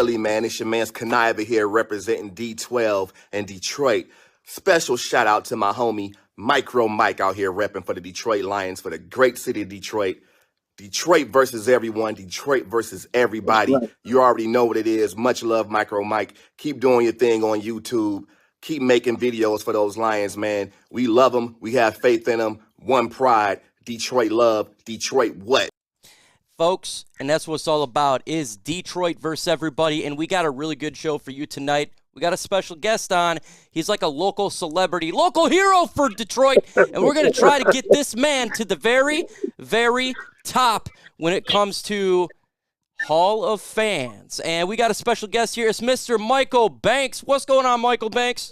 Philly, man. It's your man's Conniver here representing D12 and Detroit. Special shout out to my homie MicroMike out here repping for the Detroit Lions for the great city of Detroit. Detroit versus everyone. Detroit versus everybody. Right. You already know what it is. Much love, MicroMike. Keep doing your thing on YouTube. Keep making videos for those Lions, man. We love them. We have faith in them. One pride. Detroit love. Detroit what? Folks, and that's what it's all about, is Detroit versus everybody, and we got a really good show for you tonight. We got a special guest on. He's like a local celebrity, local hero for Detroit, and we're going to try to get this man to the very, very top when it comes to Hall of Fans. And we got a special guest here. It's Mr. Michael Banks. What's going on, Michael Banks?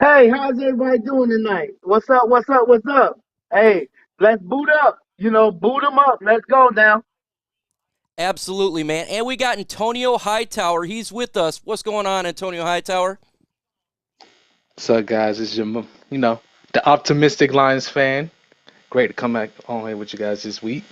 Hey, how's everybody doing tonight? What's up? What's up? What's up? Hey, let's boot up. Boot them up. Let's go now. Absolutely, man. And we got Antonio Hightower. He's with us. What's going on, Antonio Hightower? What's up, guys? It's your, the optimistic Lions fan. Great to come back on here with you guys this week.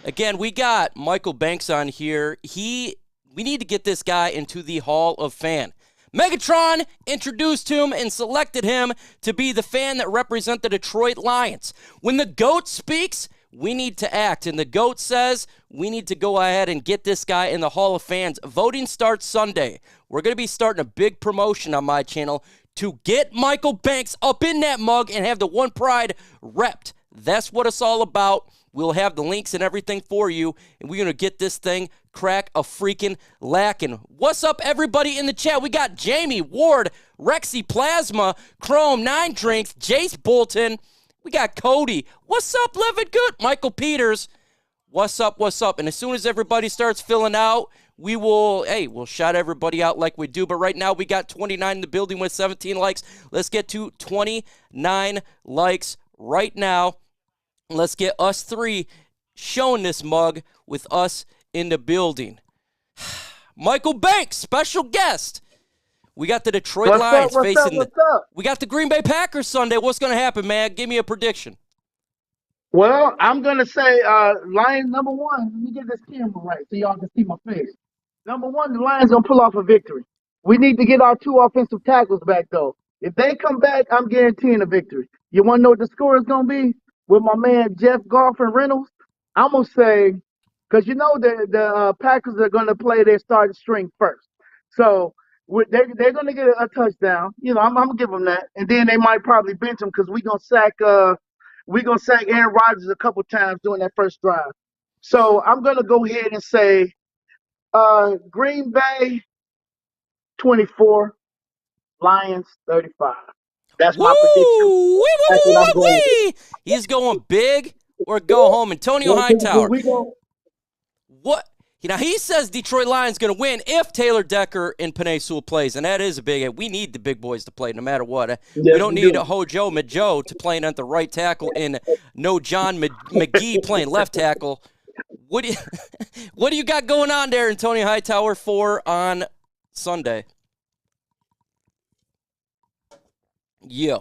Again, we got Michael Banks on here. We need to get this guy into the Hall of Fame. Megatron introduced him and selected him to be the fan that represents the Detroit Lions. When the GOAT speaks, we need to act. And the GOAT says we need to go ahead and get this guy in the Hall of Fans. Voting starts Sunday. We're going to be starting a big promotion on my channel to get Michael Banks up in that mug and have the One Pride repped. That's what it's all about. We'll have the links and everything for you, and we're going to get this thing crack a freaking lacking. What's up, everybody in the chat? We got Jamie, Ward, Rexy Plasma, Chrome, 9 Drinks, Jace Bolton. We got Cody. What's up, living good? Michael Peters. What's up, what's up? And as soon as everybody starts filling out, we'll shout everybody out like we do. But right now, we got 29 in the building with 17 likes. Let's get to 29 likes right now. Let's get us 3 showing this mug with us in the building. Michael Banks, special guest. We got the Detroit Lions facing we got the Greenbay Packers Sunday. What's going to happen, man? Give me a prediction. Well, I'm going to say Lions number 1. Let me get this camera right so y'all can see my face. Number 1, the Lions going to pull off a victory. We need to get our 2 offensive tackles back, though. If they come back, I'm guaranteeing a victory. You want to know what the score is going to be? With my man Jeff Goff and Reynolds, I'm going to say, because the Packers are going to play their starting string first. So they're going to get a touchdown. I'm going to give them that. And then they might probably bench them because we're going to sack Aaron Rodgers a couple times during that first drive. So I'm going to go ahead and say Green Bay 24, Lions 35. That's my prediction. He's going big or go home. Antonio Hightower. What? He says Detroit Lions going to win if Taylor Decker and Penei Sewell plays, and that is a big. We need the big boys to play no matter what. Yes, we don't need a Hojo Majo to play at the right tackle and no John McGee playing left tackle. What do you got going on there, Antonio Hightower, for on Sunday? Yeah.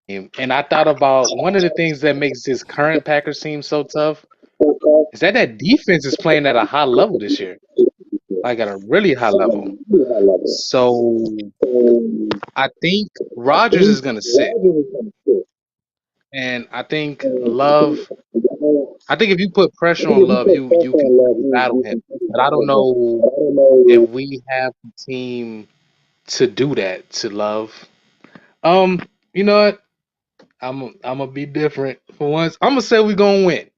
And I thought about one of the things that makes this current Packers team so tough is that defense is playing at a high level this year, like at a really high level. So I think Rodgers is going to sit. And I think if you put pressure on Love, you can battle him. But I don't know if we have the team to do that to Love. You know what? I'm gonna be different for once. I'm gonna say we're gonna win.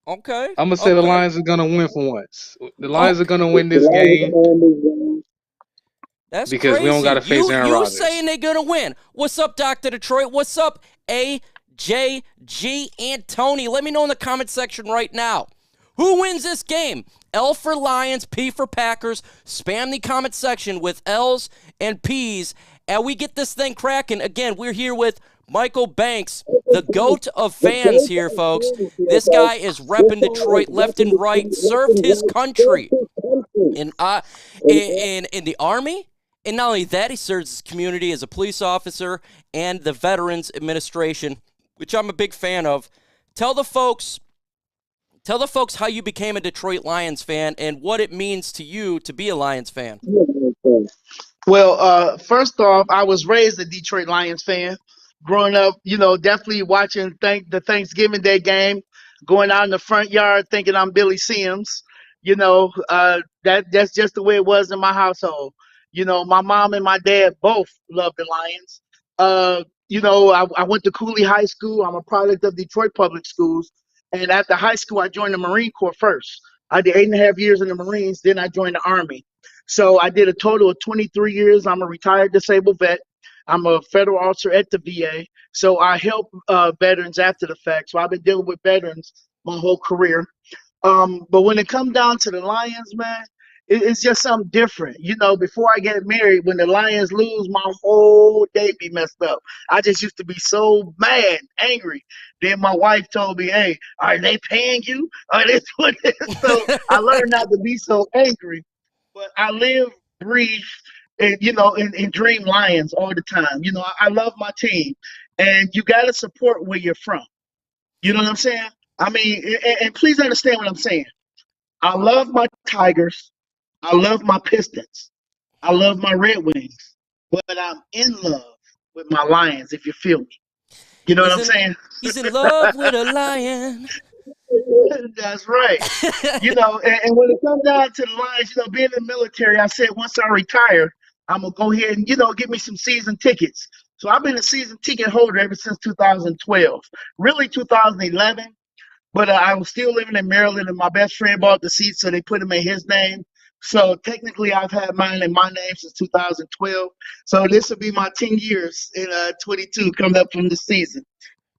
Okay. I'm gonna say the Lions are gonna win for once. The Lions are gonna win this game. That's because crazy. We don't gotta face Aaron Rodgers. You saying they're gonna win? What's up, Dr. Detroit? What's up, AJG and Tony? Let me know in the comment section right now. Who wins this game? L for Lions, P for Packers. Spam the comment section with L's and P's, and we get this thing cracking. Again, we're here with Michael Banks, the GOAT of fans here, folks. This guy is repping Detroit left and right, served his country in the Army. And not only that, he serves his community as a police officer and the Veterans Administration, which I'm a big fan of. Tell the folks Tell the folks how you became a Detroit Lions fan and what it means to you to be a Lions fan. Well, first off, I was raised a Detroit Lions fan. Growing up, definitely watching the Thanksgiving Day game, going out in the front yard thinking I'm Billy Sims. That's just the way it was in my household. My mom and my dad both loved the Lions. I went to Cooley High School. I'm a product of Detroit Public Schools. And after high school, I joined the Marine Corps first. I did 8.5 years in the Marines. Then I joined the Army. So I did a total of 23 years. I'm a retired disabled vet. I'm a federal officer at the VA. So I help veterans after the fact. So I've been dealing with veterans my whole career. But when it comes down to the Lions, man, it's just something different. Before I get married, when the Lions lose, my whole day be messed up. I just used to be so mad, angry. Then my wife told me, hey, are they paying you? Are they doing this? So I learned not to be so angry. But I live, breathe, and dream Lions all the time. I love my team. And you got to support where you're from. You know what I'm saying? I mean, and please understand what I'm saying. I love my Tigers. I love my Pistons. I love my Red Wings. But I'm in love with my Lions, if you feel me. You know what I'm saying? He's in love with a lion. That's right. And when it comes down to the Lions, being in the military, I said once I retire, I'm going to go ahead and, get me some season tickets. So I've been a season ticket holder ever since 2012, really 2011. But I was still living in Maryland, and my best friend bought the seats, so they put them in his name. So technically, I've had mine in my name since 2012. So this will be my 10 years in 22 coming up from the season.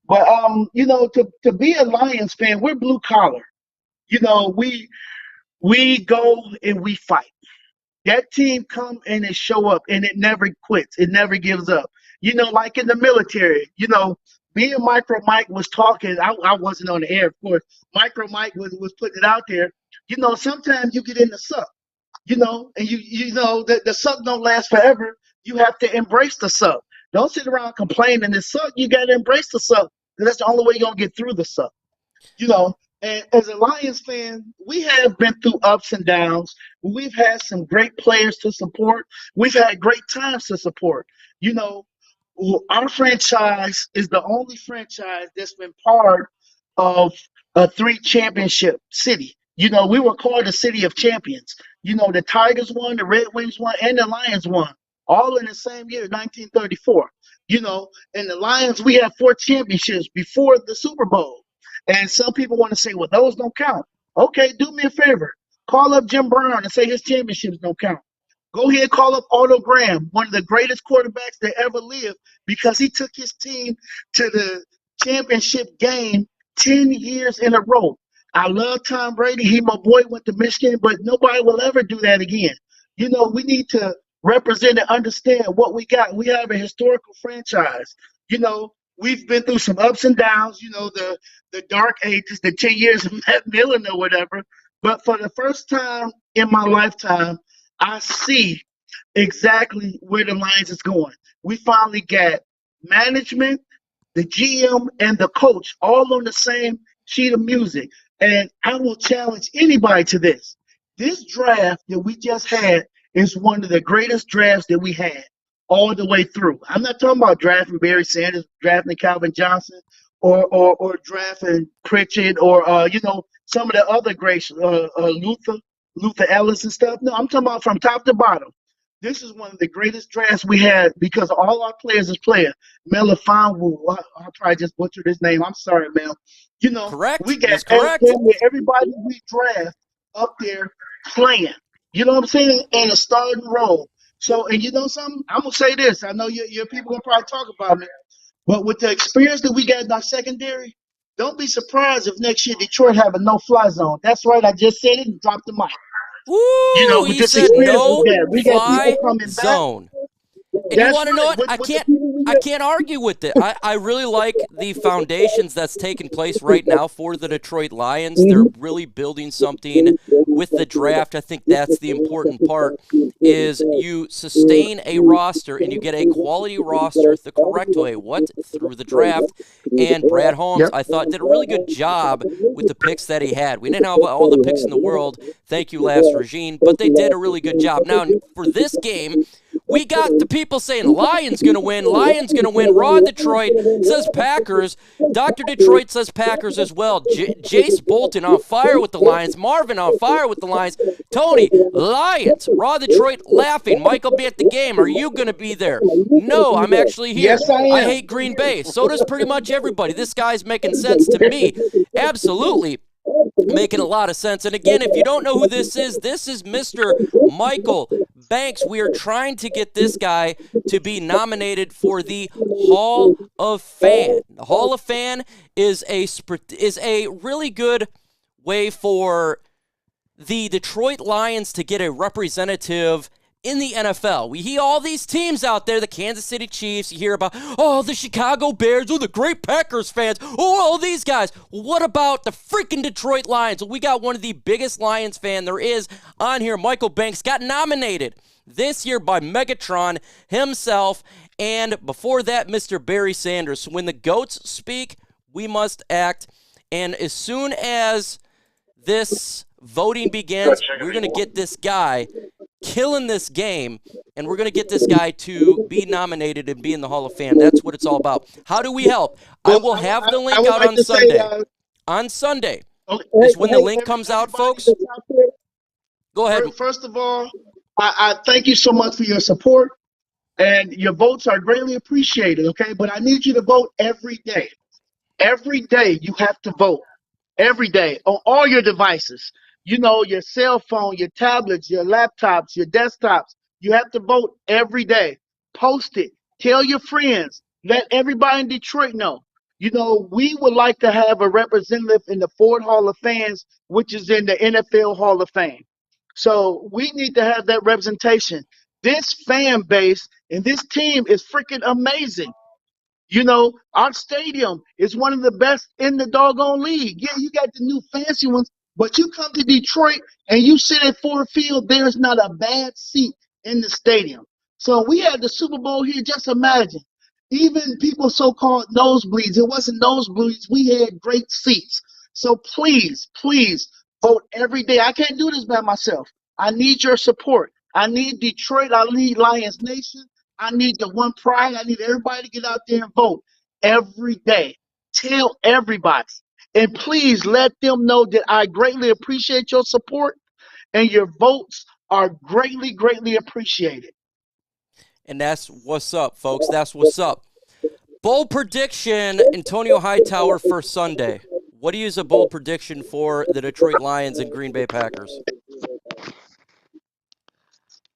But to be a Lions fan, we're blue collar. We go and we fight. That team come and it show up, and it never quits. It never gives up. Like in the military, me and MicroMike was talking. I wasn't on the air, of course. MicroMike was putting it out there. Sometimes you get in the suck, and the suck don't last forever. You have to embrace the suck. Don't sit around complaining the suck. You got to embrace the suck, because that's the only way you're going to get through the suck. And as a Lions fan, we have been through ups and downs. We've had some great players to support. We've had great times to support. Our franchise is the only franchise that's been part of a 3-championship city. We were called the City of Champions. The Tigers won, the Red Wings won, and the Lions won, all in the same year, 1934. And the Lions, we had 4 championships before the Super Bowl. And some people want to say, well, those don't count. Okay, do me a favor. Call up Jim Brown and say his championships don't count. Go ahead and call up Otto Graham, one of the greatest quarterbacks that ever lived, because he took his team to the championship game 10 years in a row. I love Tom Brady. He, my boy, went to Michigan, but nobody will ever do that again. We need to represent and understand what we got. We have a historical franchise. We've been through some ups and downs, the dark ages, the 10 years of Matt Millen or whatever. But for the first time in my lifetime, I see exactly where the Lions is going. We finally got management, the GM, and the coach all on the same sheet of music. And I will challenge anybody to this. This draft that we just had is one of the greatest drafts that we had all the way through. I'm not talking about drafting Barry Sanders, drafting Calvin Johnson, or drafting Pritchett, or some of the other greats, Luther Ellis and stuff. No, I'm talking about from top to bottom. This is one of the greatest drafts we had, because all our players is playing. Melifonwu, I'll probably just butchered his name. I'm sorry, Mel. Correct. We got correct. everybody we draft up there playing. You know what I'm saying? In a starting role. So, and something? I'm going to say this. I know your people going to probably talk about me. But with the experience that we got in our secondary, don't be surprised if next year Detroit have a no-fly zone. That's right. I just said it and dropped the mic. Woo! With this experience we got people coming zone. back. And you That's want to know right. what? I can't argue with it. I really like the foundations that's taking place right now for the Detroit Lions. They're really building something with the draft. I think that's the important part is you sustain a roster and you get a quality roster the correct way. What? Through the draft. And Brad Holmes, Yep. I thought, did a really good job with the picks that he had. We didn't have all the picks in the world. Thank you, last regime. But they did a really good job. Now, for this game, we got the people saying Lions going to win, Lions going to win. Raw Detroit says Packers. Dr. Detroit says Packers as well. Jace Bolton on fire with the Lions. Marvin on fire with the Lions. Tony, Lions. Raw Detroit laughing. Michael be at the game. Are you going to be there? No, I'm actually here. Yes, I am. I hate Green Bay. So does pretty much everybody. This guy's making sense to me. Absolutely. Making a lot of sense. And again, if you don't know who this is Mr. Michael Banks. We are trying to get this guy to be nominated for the Hall of Fame. The Hall of Fame is a really good way for the Detroit Lions to get a representative in the NFL. We hear all these teams out there, the Kansas City Chiefs, you hear about, the Chicago Bears, the great Packers fans, all these guys. Well, what about the freaking Detroit Lions? Well, we got one of the biggest Lions fan there is on here. Michael Banks got nominated this year by Megatron himself, and before that, Mr. Barry Sanders. So when the GOATs speak, we must act, and as soon as this voting begins, we're going to get this guy killing this game, and we're going to get this guy to be nominated and be in the Hall of Fame. That's what it's all about. How do we help? I will have the link out on Sunday. On Sunday is when the link comes out, folks. Go ahead. First of all, I thank you so much for your support, and your votes are greatly appreciated, okay? But I need you to vote every day. Every day you have to vote. Every day on all your devices. You know, your cell phone, your tablets, your laptops, your desktops. You have to vote every day. Post it. Tell your friends. Let everybody in Detroit know. You know, we would like to have a representative in the Ford Hall of Fame, which is in the NFL Hall of Fame. So we need to have that representation. This fan base and this team is freaking amazing. You know, our stadium is one of the best in the doggone league. Yeah, you got the new fancy ones, but you come to Detroit and you sit at Ford Field, there's not a bad seat in the stadium. So we had the Super Bowl here, just imagine. Even people so-called nosebleeds, it wasn't nosebleeds, we had great seats. So please, please vote every day. I can't do this by myself. I need your support. I need Detroit, I need Lions Nation. I need the one pride. I need everybody to get out there and vote every day. Tell everybody. And please let them know that I greatly appreciate your support and your votes are greatly, greatly appreciated. And that's what's up, folks. That's what's up. Bold prediction, Antonio Hightower for Sunday. What do you use a bold prediction for the Detroit Lions and Green Bay Packers?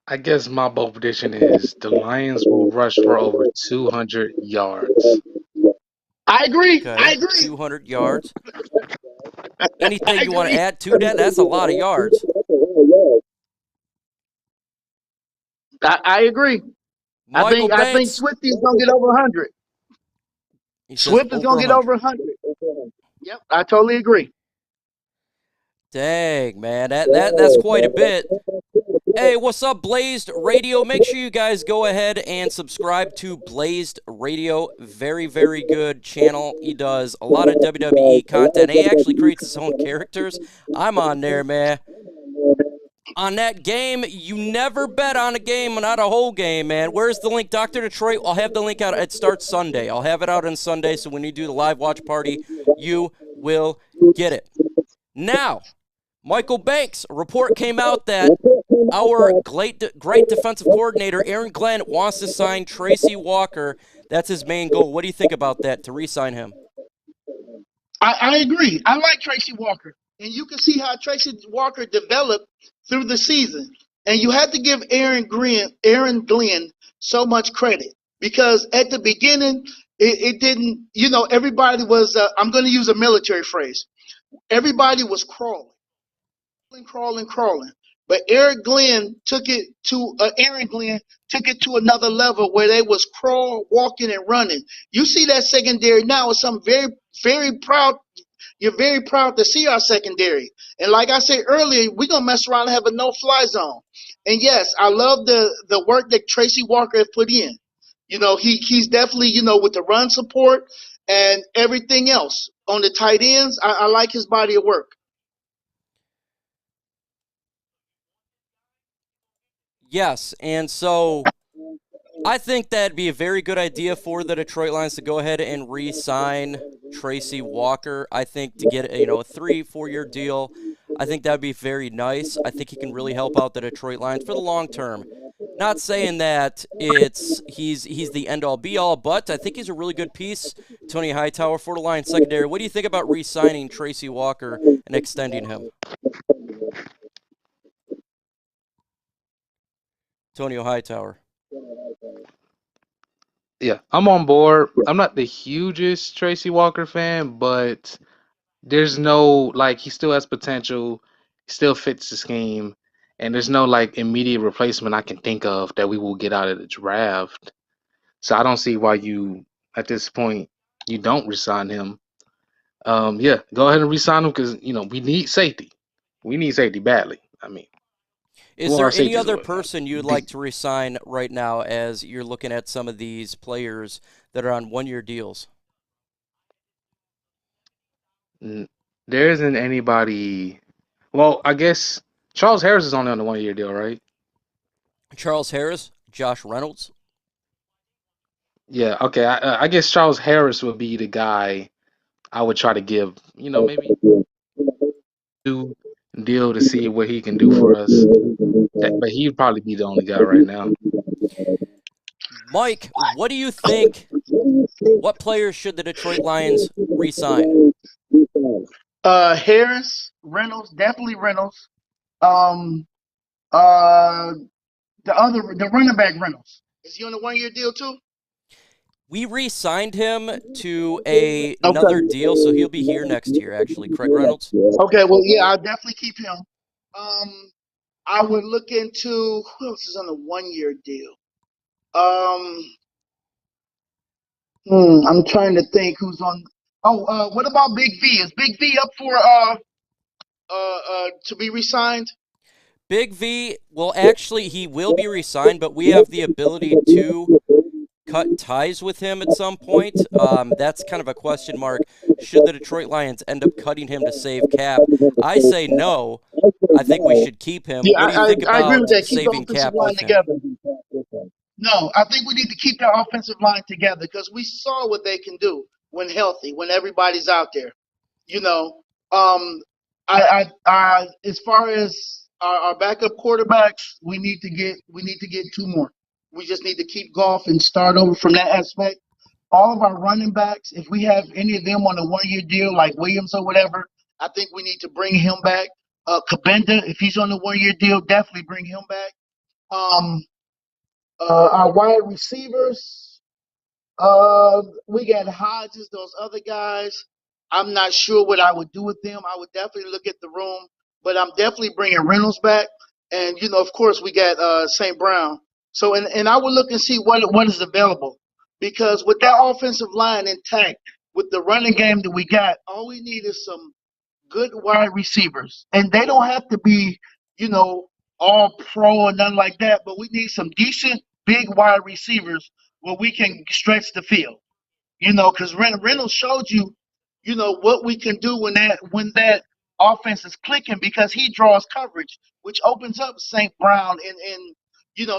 I guess my bold prediction is the Lions will rush for over 200 yards. I agree. Okay, I agree. 200 yards. Anything you want to add to that? That's a lot of yards. I agree. I think Swifty is going to get over 100. Swift is going to get over 100. Yep, I totally agree. Dang, man, that's quite a bit. Hey, what's up, Blazed Radio? Make sure you guys go ahead and subscribe to Blazed Radio. Very, very good channel. He does a lot of WWE content. He actually creates his own characters. I'm on there, man. On that game, you never bet on a game, not a whole game, man. Where's the link? Dr. Detroit, I'll have the link out. It starts Sunday. I'll have it out on Sunday, so when you do the live watch party, you will get it. Now, Michael Banks, a report came out that our great defensive coordinator, Aaron Glenn, wants to sign Tracy Walker. That's his main goal. What do you think about that, to re-sign him? I agree. I like Tracy Walker. And you can see how Tracy Walker developed through the season. And you have to give Aaron Glenn so much credit. Because at the beginning, it didn't, everybody was, I'm going to use a military phrase. Everybody was crawling. But Aaron Glenn took it to another level where they was crawl, walking, and running. You see that secondary now is something very, very proud. You're very proud to see our secondary. And like I said earlier, we're gonna mess around and have a no-fly zone. And yes, I love the work that Tracy Walker has put in. He's definitely, with the run support and everything else on the tight ends. I like his body of work. Yes, and so I think that'd be a very good idea for the Detroit Lions to go ahead and re-sign Tracy Walker. I think to get a 3-4 year deal, I think that'd be very nice. I think he can really help out the Detroit Lions for the long term. Not saying that he's the end all be all, but I think he's a really good piece. Tony Hightower for the Lions secondary. What do you think about re-signing Tracy Walker and extending him? Tony Hightower. Yeah, I'm on board. I'm not the hugest Tracy Walker fan, but there's no he still has potential, he still fits the scheme, and there's no immediate replacement I can think of that we will get out of the draft. So I don't see why at this point you don't resign him. Yeah, go ahead and resign him because we need safety. We need safety badly. I mean, is there any other person you'd like to resign right now as you're looking at some of these players that are on one-year deals? There isn't anybody. Well, I guess Charles Harris is only on the 1 year deal, right? Charles Harris, Josh Reynolds. Yeah, okay. I guess Charles Harris would be the guy I would try to give, maybe do deal to see what he can do for us. But he'd probably be the only guy right now. Mike, what do you think? What players should the Detroit Lions re-sign? Harris, Reynolds, definitely Reynolds. The running back Reynolds. Is he on a 1 year deal too? We re-signed him to another deal, so he'll be here next year, actually. Craig Reynolds. Okay, well, yeah, I'll definitely keep him. I would look into who else is on a 1 year deal. I'm trying to think who's on. Oh, what about Big V? Is Big V up for to be re-signed? Big V, well, actually, he will be re-signed, but we have the ability to cut ties with him at some point. That's kind of a question mark. Should the Detroit Lions end up cutting him to save cap? I say no. I think we should keep him. Yeah, what do you think about I agree with that. Keep saving the cap offensive line with him? together. No, I think we need to keep that offensive line together because we saw what they can do when healthy, when everybody's out there. As far as our backup quarterbacks, we need to get two more. We just need to keep Goff and start over from that aspect. All of our running backs, if we have any of them on a 1 year deal like Williams or whatever, I think we need to bring him back. Kabenda, if he's on the 1 year deal, definitely bring him back. Our wide receivers, we got Hodges, those other guys. I'm not sure what I would do with them. I would definitely look at the room, but I'm definitely bringing Reynolds back. And, of course, we got St. Brown. So, and I would look and see what is available. Because with that offensive line intact, with the running game that we got, all we need is some good wide receivers. And they don't have to be, all pro or nothing like that, but we need some decent big wide receivers where we can stretch the field. Because Reynolds showed you, what we can do when that offense is clicking because he draws coverage, which opens up St. Brown and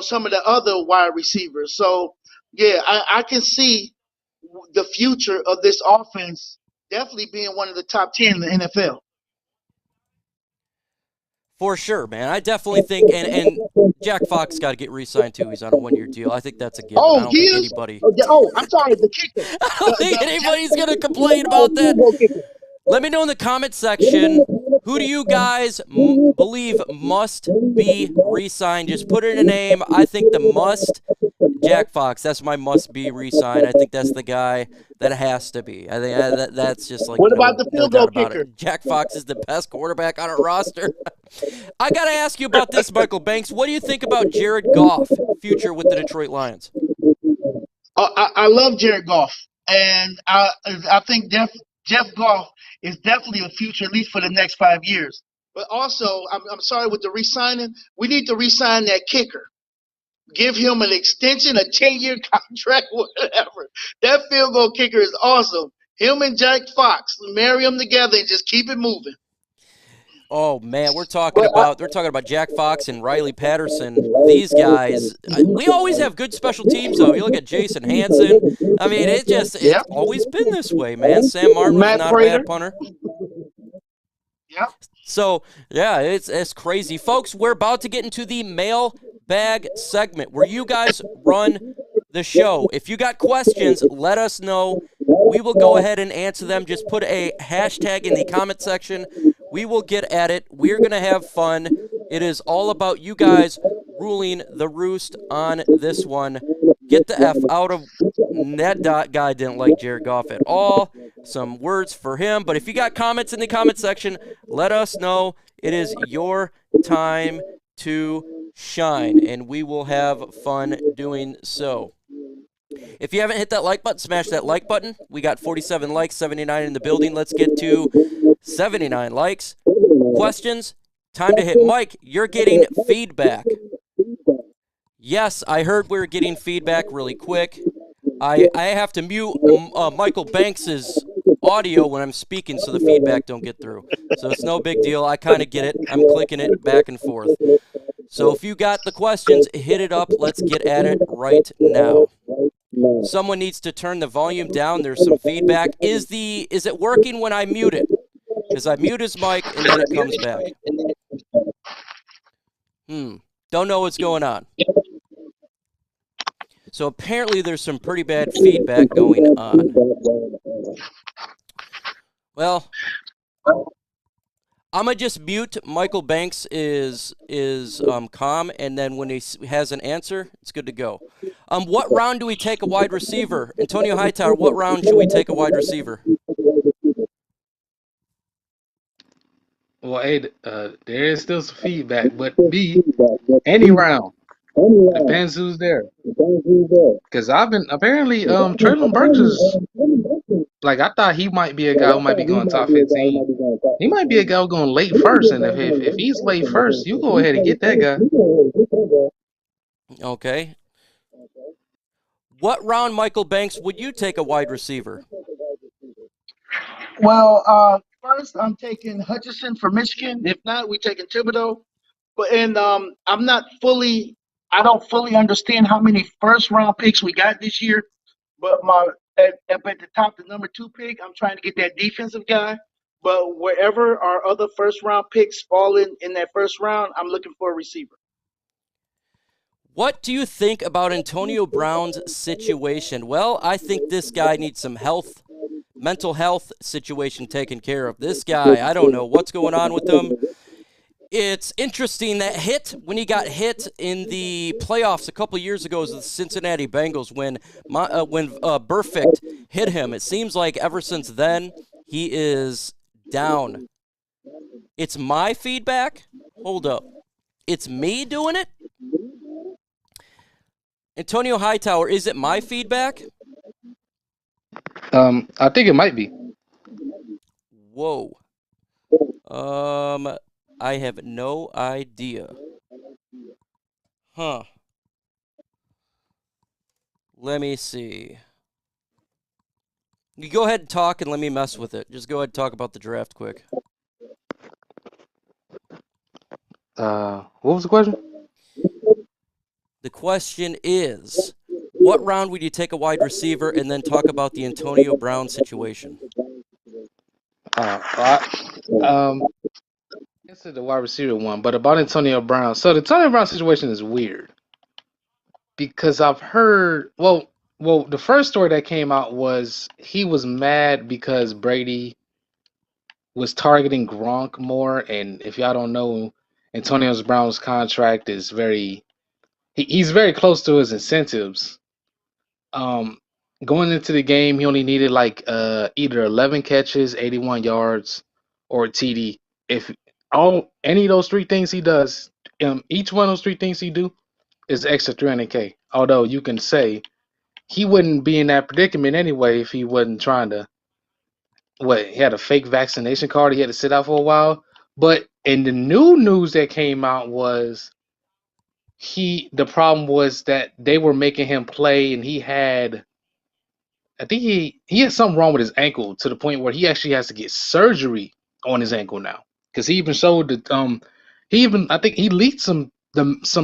some of the other wide receivers. So, yeah, I can see the future of this offense definitely being one of the top 10 in the NFL. For sure, man. I definitely think, and Jack Fox got to get re-signed too. He's on a 1 year deal. I think that's a given. I don't think anybody. I'm sorry, the kicker. I don't think anybody's going to complain about that. Let me know in the comment section, who do you guys believe must be re-signed? Just put in a name. I think the must Jack Fox, that's my must-be re-sign. I think that's the guy that has to be. I think that's just like What about the no field goal doubt about kicker? it. Jack Fox is the best quarterback on our roster. I got to ask you about this, Michael Banks. What do you think about Jared Goff, future with the Detroit Lions? I love Jared Goff, and I think Jeff Goff is definitely a future, at least for the next 5 years. But also, I'm sorry with the re-signing. We need to re-sign that kicker. Give him an extension, a 10-year contract, whatever. That field goal kicker is awesome. Him and Jack Fox, marry them together and just keep it moving. Oh man, they're talking about Jack Fox and Riley Patterson. These guys, we always have good special teams though. You look at Jason Hanson. I mean, it's always been this way, man. Sam Martin was not a bad punter. Yep. So yeah, it's crazy, folks. We're about to get into the mailbag segment where you guys run the show. If you got questions, let us know. We will go ahead and answer them. Just put a hashtag in the comment section. We will get at it. We're going to have fun. It is all about you guys ruling the roost on this one. Get the F out of that guy. Didn't like Jared Goff at all. Some words for him. But if you got comments in the comment section, let us know. It is your time to shine, and we will have fun doing so. If you haven't hit that like button, smash that like button. We got 47 likes, 79 in the building. Let's get to 79 likes. Questions? Time to hit. Mike, you're getting feedback. Yes, I heard we were getting feedback really quick. I have to mute Michael Banks's audio when I'm speaking so the feedback don't get through. So it's no big deal. I kind of get it. I'm clicking it back and forth. So if you got the questions, hit it up. Let's get at it right now. Someone needs to turn the volume down. There's some feedback. Is it working when I mute it? Because I mute his mic and then it comes back. Don't know what's going on. So apparently there's some pretty bad feedback going on. Well, I'm going to just mute. Michael Banks is calm, and then when he has an answer, it's good to go. What round do we take a wide receiver? Antonio Hightower, what round should we take a wide receiver? Well, A, there is still some feedback, but B, any round. Depends who's there. Because I've been, apparently, Traylon Burks is, like, I thought he might be a guy who might be going top 15. He might be a guy who's going late first, and if he's late first, you go ahead and get that guy. Okay. What round, Michael Banks, would you take a wide receiver? Well, first I'm taking Hutchinson from Michigan. If not, we taking Thibodeau. But I don't fully understand how many first round picks we got this year. But at the top, the number 2 pick, I'm trying to get that defensive guy. But wherever our other first round picks fall in that first round, I'm looking for a receiver. What do you think about Antonio Brown's situation? Well, I think this guy needs some mental health situation taken care of. This guy, I don't know what's going on with him. It's interesting that when he got hit in the playoffs a couple years ago, was the Cincinnati Bengals when Burfict hit him. It seems like ever since then he is down. It's my feedback. Hold up, it's me doing it. Antonio Hightower, is it my feedback? I think it might be. Whoa. I have no idea. Huh. Let me see. You go ahead and talk and let me mess with it. Just go ahead and talk about the draft quick. What was the question? The question is, what round would you take a wide receiver, and then talk about the Antonio Brown situation? Answer the wide receiver one, but about Antonio Brown. So the Antonio Brown situation is weird because I've heard. Well, the first story that came out was he was mad because Brady was targeting Gronk more, and if y'all don't know, Antonio Brown's contract is very he's very close to his incentives. Um, Going into the game, he only needed like either 11 catches, 81 yards, or a TD. If any of those three things he does, each one of those three things he do is extra 300K. Although you can say he wouldn't be in that predicament anyway if he wasn't trying to. He had a fake vaccination card. He had to sit out for a while. But in the new news that came out was the problem was that they were making him play, and I think he had something wrong with his ankle to the point where he actually has to get surgery on his ankle now. Because he even showed that I think he leaked some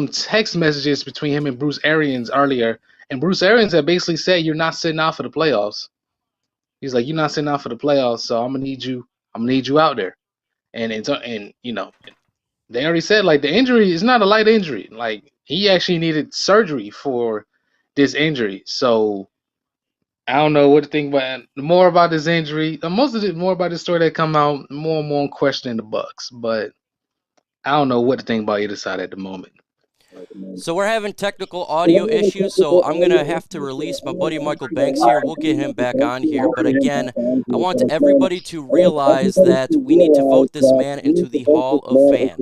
text messages between him and Bruce Arians earlier, and Bruce Arians had basically said, "You're not sitting out for the playoffs." He's like, "You're not sitting out for the playoffs, so I'm gonna need you out there." And they already said like the injury is not a light injury. Like he actually needed surgery for this injury. So I don't know what to think about more about this injury. Most of it more about this story that come out more and more questioning the Bucks, but I don't know what to think about either side at the moment. So we're having technical audio issues, so I'm going to have to release my buddy Michael Banks here. We'll get him back on here. But again, I want everybody to realize that we need to vote this man into the Hall of Fame.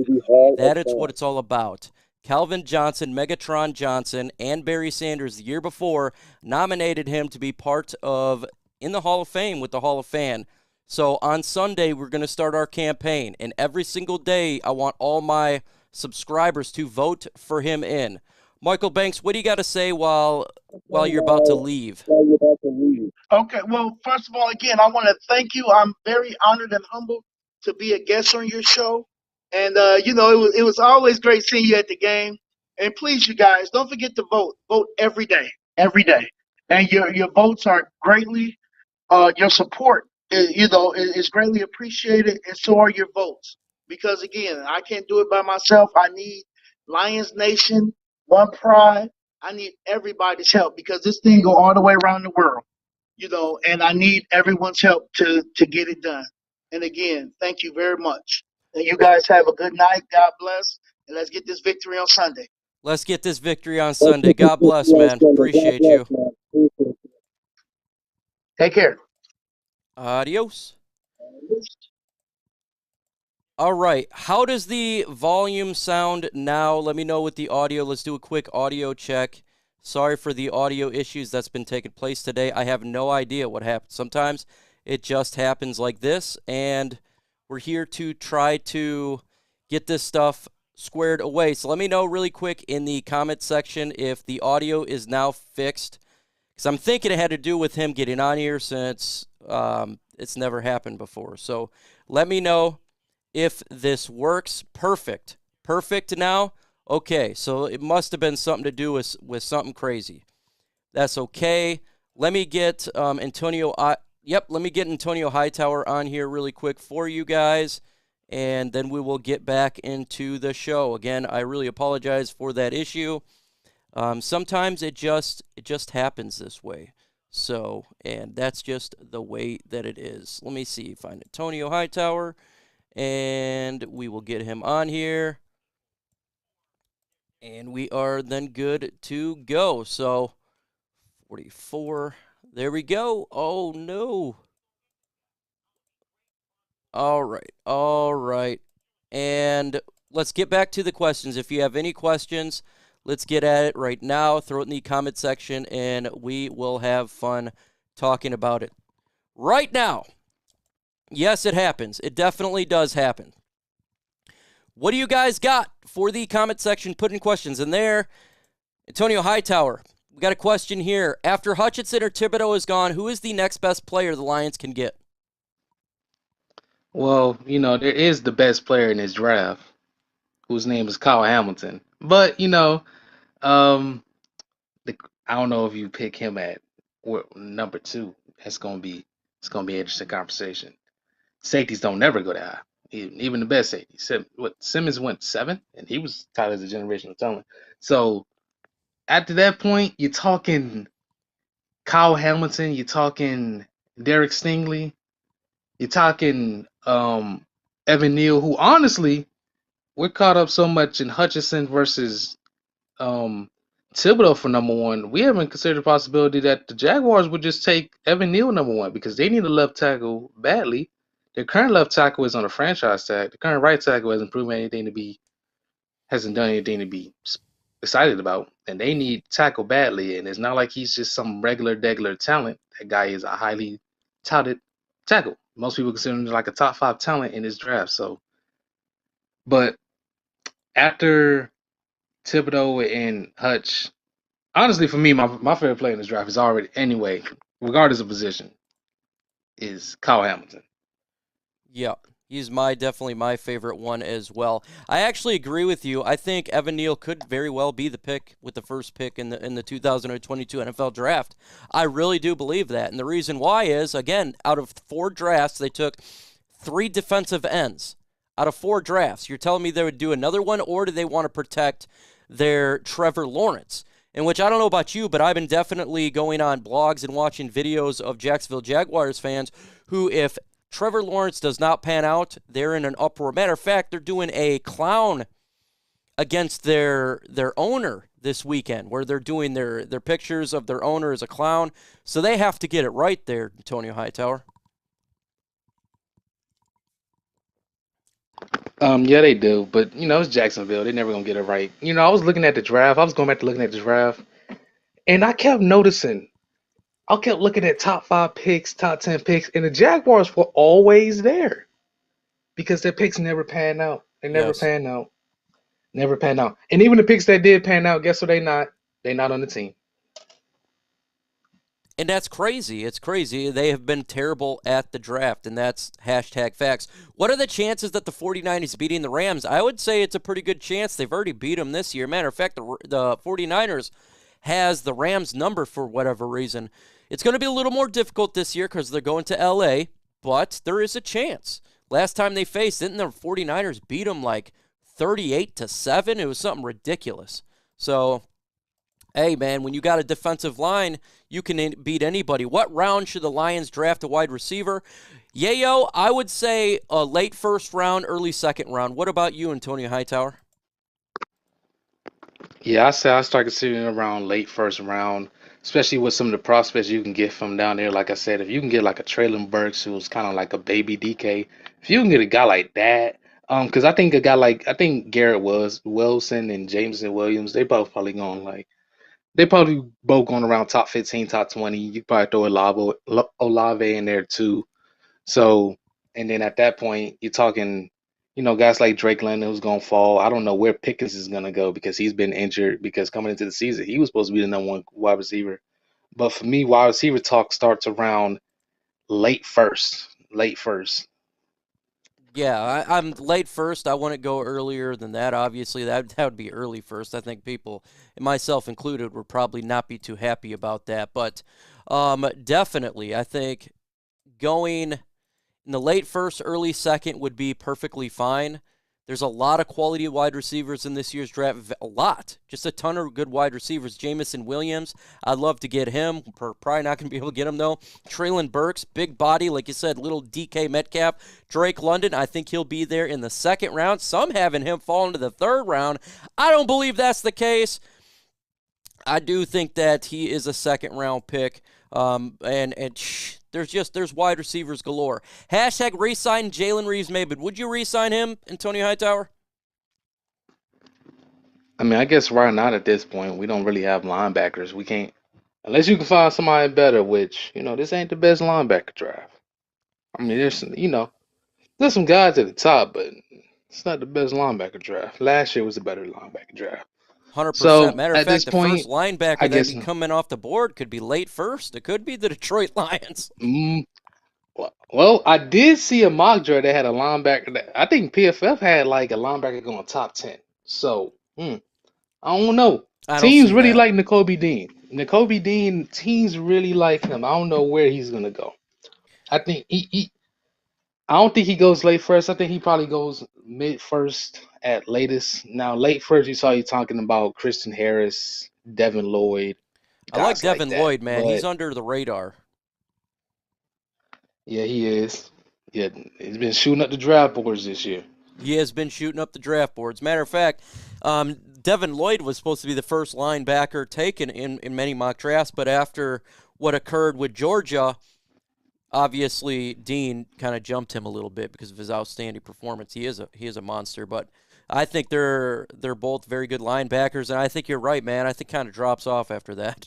That is what it's all about. Calvin Johnson, Megatron Johnson, and Barry Sanders the year before nominated him to be part of in the Hall of Fame with the Hall of Fan. So on Sunday, we're going to start our campaign, and every single day I want all my subscribers to vote for him in. Michael Banks, what do you got to say while you're about to leave? Okay, well, first of all, again, I want to thank you. I'm very honored and humbled to be a guest on your show. And, it was always great seeing you at the game. And please, you guys, don't forget to vote. Vote every day, every day. And your votes are greatly, your support, is greatly appreciated, and so are your votes. Because, again, I can't do it by myself. I need Lions Nation, One Pride. I need everybody's help because this thing go all the way around the world. And I need everyone's help to get it done. And again, thank you very much. And you guys have a good night. God bless. And let's get this victory on Sunday. Let's get this victory on Sunday. God bless, man. Appreciate you. Take care. Adios. All right. How does the volume sound now? Let me know with the audio. Let's do a quick audio check. Sorry for the audio issues that's been taking place today. I have no idea what happened. Sometimes it just happens like this, and we're here to try to get this stuff squared away. So let me know really quick in the comment section if the audio is now fixed, because I'm thinking it had to do with him getting on here since it's never happened before. So let me know if this works. Perfect now. Okay, so it must have been something to do with something crazy. That's okay. Let me get Antonio Hightower on here really quick for you guys, and then we will get back into the show. Again, I really apologize for that issue. Sometimes it just happens this way. So, and that's just the way that it is. Let me see, find Antonio Hightower, and we will get him on here. And we are then good to go. So, 44. There we go. Oh, no. All right. And let's get back to the questions. If you have any questions, let's get at it right now. Throw it in the comment section, and we will have fun talking about it. Right now, yes, it happens. It definitely does happen. What do you guys got for the comment section? Put in questions in there. Antonio Hightower, we got a question here. After Hutchinson or Thibodeau is gone, who is the next best player the Lions can get? Well, there is the best player in this draft, whose name is Kyle Hamilton. But um, I don't know if you pick him at number 2. It's gonna be an interesting conversation. Safeties don't never go that high. Even the best safety. Simmons went 7, and he was tied as a generational talent. So after that point, you're talking Kyle Hamilton, you're talking Derek Stingley, you're talking Evan Neal, who honestly, we're caught up so much in Hutchinson versus Thibodeau for number one, we haven't considered the possibility that the Jaguars would just take Evan Neal number one because they need a left tackle badly. Their current left tackle is on a franchise tag. The current right tackle hasn't done anything to be excited about, and they need tackle badly. And it's not like he's just some regular talent. That guy is a highly touted tackle. Most people consider him like a top 5 talent in this draft. So, but after Thibodeau and Hutch, honestly, for me, my favorite player in this draft is already anyway, regardless of position, is Kyle Hamilton. Yeah, he's definitely my favorite one as well. I actually agree with you. I think Evan Neal could very well be the pick with the first pick in the 2022 NFL draft. I really do believe that. And the reason why is, again, out of 4 drafts, they took 3 defensive ends. Out of 4 drafts, you're telling me they would do another one, or do they want to protect their Trevor Lawrence? In which I don't know about you, but I've been definitely going on blogs and watching videos of Jacksonville Jaguars fans who, if Trevor Lawrence does not pan out, they're in an uproar. Matter of fact, they're doing a clown against their owner this weekend, where they're doing their pictures of their owner as a clown. So they have to get it right there, Antonio Hightower. Yeah, they do, but it's Jacksonville. They're never gonna get it right. I was looking at the draft. I was going back to looking at the draft, and I kept noticing. I kept looking at top 5 picks, top 10 picks, and the Jaguars were always there because their picks never pan out. They never pan out. Never pan out. And even the picks that did pan out, guess what? They not on the team. And that's crazy. It's crazy. They have been terrible at the draft, and that's #facts. What are the chances that the 49ers beating the Rams? I would say it's a pretty good chance. They've already beat them this year. Matter of fact, the 49ers has the Rams number for whatever reason. It's going to be a little more difficult this year because they're going to L.A., but there is a chance. Last time they faced, didn't the 49ers beat them like 38-7? It was something ridiculous. So, hey, man, when you got a defensive line, you can beat anybody. What round should the Lions draft a wide receiver? Yayo, I would say a late first round, early second round. What about you, Antonio Hightower? Yeah, I say I start considering around late first round, especially with some of the prospects you can get from down there. Like I said, if you can get like a Traylon Burks, who's kind of like a baby DK, if you can get a guy like that, because I think I think Garrett Wilson and Jameson Williams, they probably both going around top 15, top 20. You probably throw Olave in there too. So, and then at that point, you're talking, guys like Drake London who's going to fall. I don't know where Pickens is going to go because he's been injured because coming into the season, he was supposed to be the number 1 wide receiver. But for me, wide receiver talk starts around late first. Yeah, I'm late first. I wouldn't go earlier than that. Obviously, that would be early first. I think people, myself included, would probably not be too happy about that. But definitely, I think going in the late first, early second would be perfectly fine. There's a lot of quality wide receivers in this year's draft. A lot. Just a ton of good wide receivers. Jameson Williams, I'd love to get him. Probably not going to be able to get him, though. Traylon Burks, big body, like you said, little DK Metcalf. Drake London, I think he'll be there in the second round. Some having him fall into the third round. I don't believe that's the case. I do think that he is a second-round pick. There's wide receivers galore. #resign Jalen Reeves-Maybin. Would you resign him, Antonio Hightower? I mean, I guess right now at this point, we don't really have linebackers. We can't, unless you can find somebody better, which, this ain't the best linebacker draft. I mean, there's some guys at the top, but it's not the best linebacker draft. Last year was a better linebacker draft. 100%. So Matter of at fact, this the point, first linebacker I that'd guess, be coming off the board could be late first. It could be the Detroit Lions. well, I did see a mock draft that had a linebacker. I think PFF had like a linebacker going top 10. So, I don't know. I don't Teams see really that. like Nakobe Dean. Nakobe Dean, teams really like him. I don't know where he's gonna go. I think I don't think he goes late first. I think he probably goes mid first at latest. Now, late first, you talking about Christian Harris, Devin Lloyd, I like guys like Devin that. Lloyd, man. He's But under the radar. yeah, he is. Yeah, he's been shooting up the draft boards this year. He has been shooting up the draft boards. Matter of fact, Devin Lloyd was supposed to be the first linebacker taken in many mock drafts, but after what occurred with Georgia, obviously Dean kind of jumped him a little bit because of his outstanding performance. He is a monster, but I think they're both very good linebackers, and I think you're right, man. I think kind of drops off after that.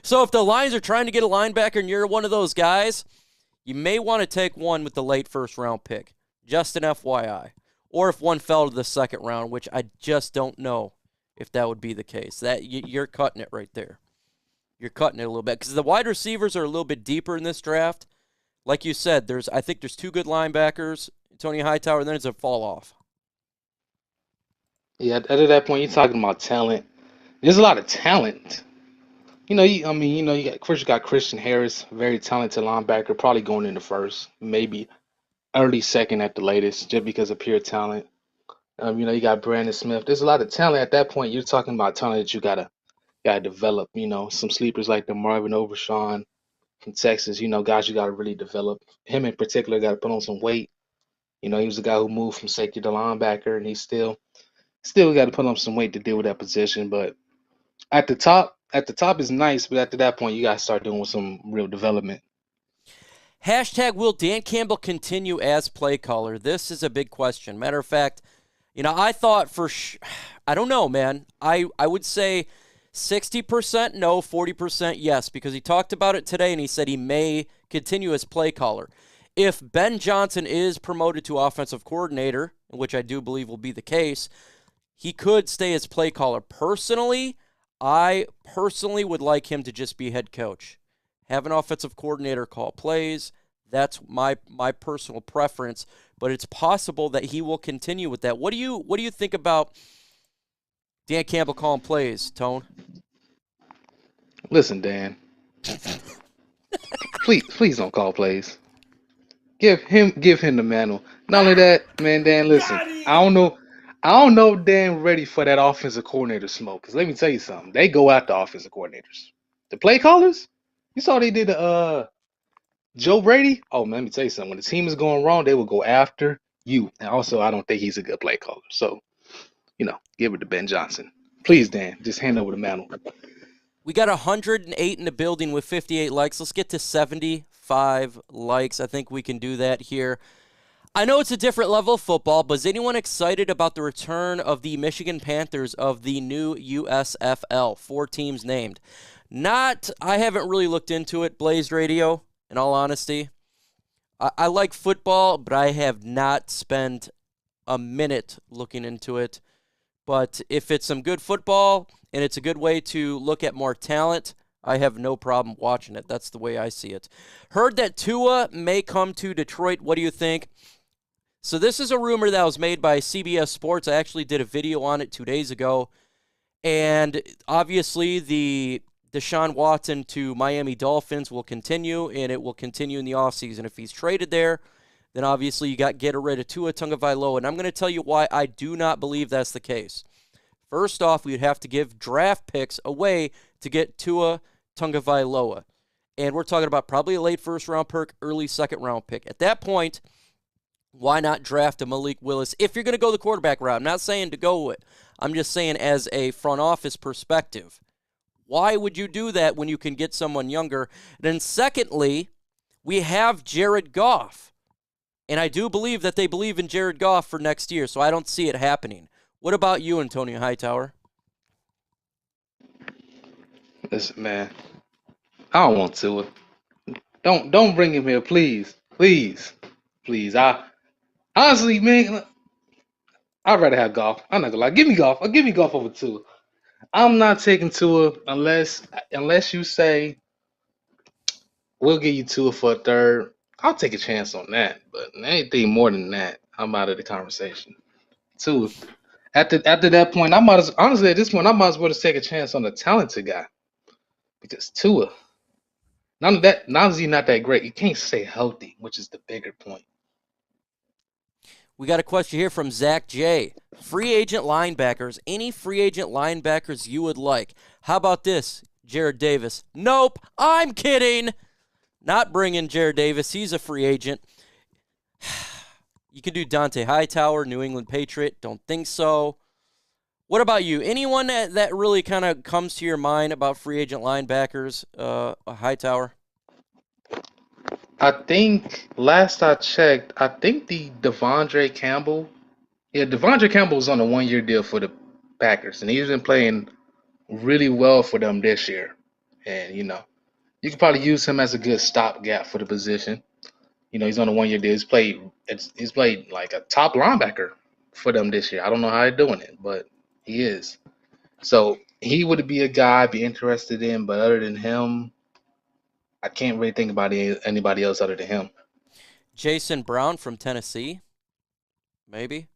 So if the Lions are trying to get a linebacker and you're one of those guys, you may want to take one with the late first-round pick, just an FYI. Or if one fell to the second round, which I just don't know if that would be the case. That you're cutting it right there. You're cutting it a little bit because the wide receivers are a little bit deeper in this draft. Like you said, I think there's two good linebackers, Tony Hightower, and then it's a fall off. Yeah, at that point, you're talking about talent. There's a lot of talent. You got Christian Harris, very talented linebacker, probably going in the first, maybe early second at the latest, just because of pure talent. You got Brandon Smith. There's a lot of talent at that point. You're talking about talent that you gotta develop. Some sleepers like the Marvin Overshawn from Texas. Guys you gotta really develop. Him in particular got to put on some weight. He was a guy who moved from safety to linebacker, and he still got to put on some weight to deal with that position. But at the top is nice, but after that point, you got to start doing some real development. Hashtag will Dan Campbell continue as play caller? This is a big question. Matter of fact, I thought I don't know, man. I would say 60% no, 40% yes, because he talked about it today and he said he may continue as play caller. If Ben Johnson is promoted to offensive coordinator, which I do believe will be the case, he could stay as play caller. I personally would like him to just be head coach. Have an offensive coordinator call plays. That's my personal preference, but it's possible that he will continue with that. What do you think about Dan Campbell calling plays, Tone? Listen, Dan. please don't call plays. Give him the mantle. Not only that, man, Dan, listen. I don't know if Dan ready for that offensive coordinator smoke. Because let me tell you something. They go after offensive coordinators. The play callers, you saw they did Joe Brady. Oh, man, let me tell you something. When the team is going wrong, they will go after you. And also, I don't think he's a good play caller. So, give it to Ben Johnson. Please, Dan, just hand over the mantle. We got 108 in the building with 58 likes. Let's get to 75 likes. I think we can do that here. I know it's a different level of football, but is anyone excited about the return of the Michigan Panthers of the new USFL? 4 teams named. I haven't really looked into it, Blaze Radio, in all honesty. I like football, but I have not spent a minute looking into it. But if it's some good football and it's a good way to look at more talent, I have no problem watching it. That's the way I see it. Heard that Tua may come to Detroit. What do you think? So this is a rumor that was made by CBS Sports. I actually did a video on it 2 days ago. And obviously the Deshaun Watson to Miami Dolphins will continue, and it will continue in the offseason. If he's traded there, then obviously you got to get rid of Tua Tagovailoa. And I'm going to tell you why I do not believe that's the case. First off, we would have to give draft picks away to get Tua Tagovailoa. And we're talking about probably a late first-round pick, early second-round pick. At that point, why not draft a Malik Willis if you're going to go the quarterback route? I'm not saying to go with it. I'm just saying as a front office perspective. Why would you do that when you can get someone younger? Then secondly, we have Jared Goff. And I do believe that they believe in Jared Goff for next year, so I don't see it happening. What about you, Antonio Hightower? Listen, man, I don't want Tua. Don't bring him here, please. I honestly, man, I'd rather have Goff. I'm not gonna lie. Give me Goff. Give me Goff over Tua. I'm not taking Tua unless you say we'll give you Tua for a third. I'll take a chance on that, but anything more than that, I'm out of the conversation. Tua. After that point, honestly at this point I might as well just take a chance on a talented guy. Because Tua, none of that, now he's not that great. You can't stay healthy, which is the bigger point. We got a question here from Zach J. Free agent linebackers. Any free agent linebackers you would like? How about this, Jared Davis? Nope, I'm kidding. Not bringing Jared Davis. He's a free agent. You could do Dante Hightower, New England Patriot. Don't think so. What about you? Anyone that really kind of comes to your mind about free agent linebackers, Hightower? I think last I checked, I think the Devonja Campbell. Yeah, Devonja Campbell's on a 1-year deal for the Packers, and he's been playing really well for them this year. And you could probably use him as a good stopgap for the position. He's on a 1-year deal. He's played like a top linebacker for them this year. I don't know how they're doing it, but he is. So he would be a guy I'd be interested in, but other than him, I can't really think about anybody else other than him. Jason Brown from Tennessee, maybe.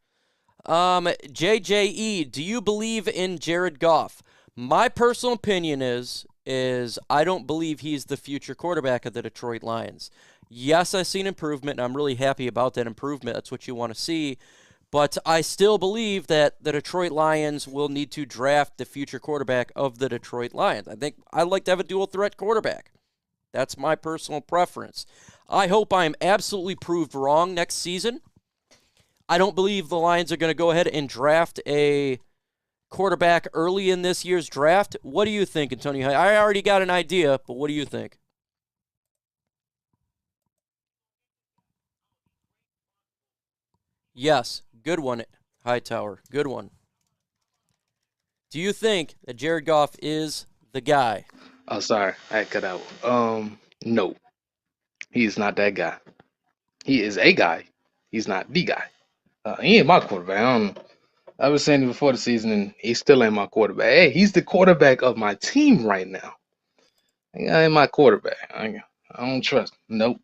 JJE, do you believe in Jared Goff? My personal opinion is I don't believe he's the future quarterback of the Detroit Lions. Yes, I've seen improvement, and I'm really happy about that improvement. That's what you want to see. But I still believe that the Detroit Lions will need to draft the future quarterback of the Detroit Lions. I think I'd like to have a dual-threat quarterback. That's my personal preference. I hope I'm absolutely proved wrong next season. I don't believe the Lions are going to go ahead and draft a quarterback early in this year's draft. What do you think, Antonio? I already got an idea, but what do you think? Yes, good one, Hightower. Good one. Do you think that Jared Goff is the guy? Oh, sorry, I cut out. No, he is not that guy. He is a guy. He's not the guy. He ain't my quarterback. I was saying it before the season, and he still ain't my quarterback. Hey, he's the quarterback of my team right now. He ain't my quarterback. I don't trust him. Nope,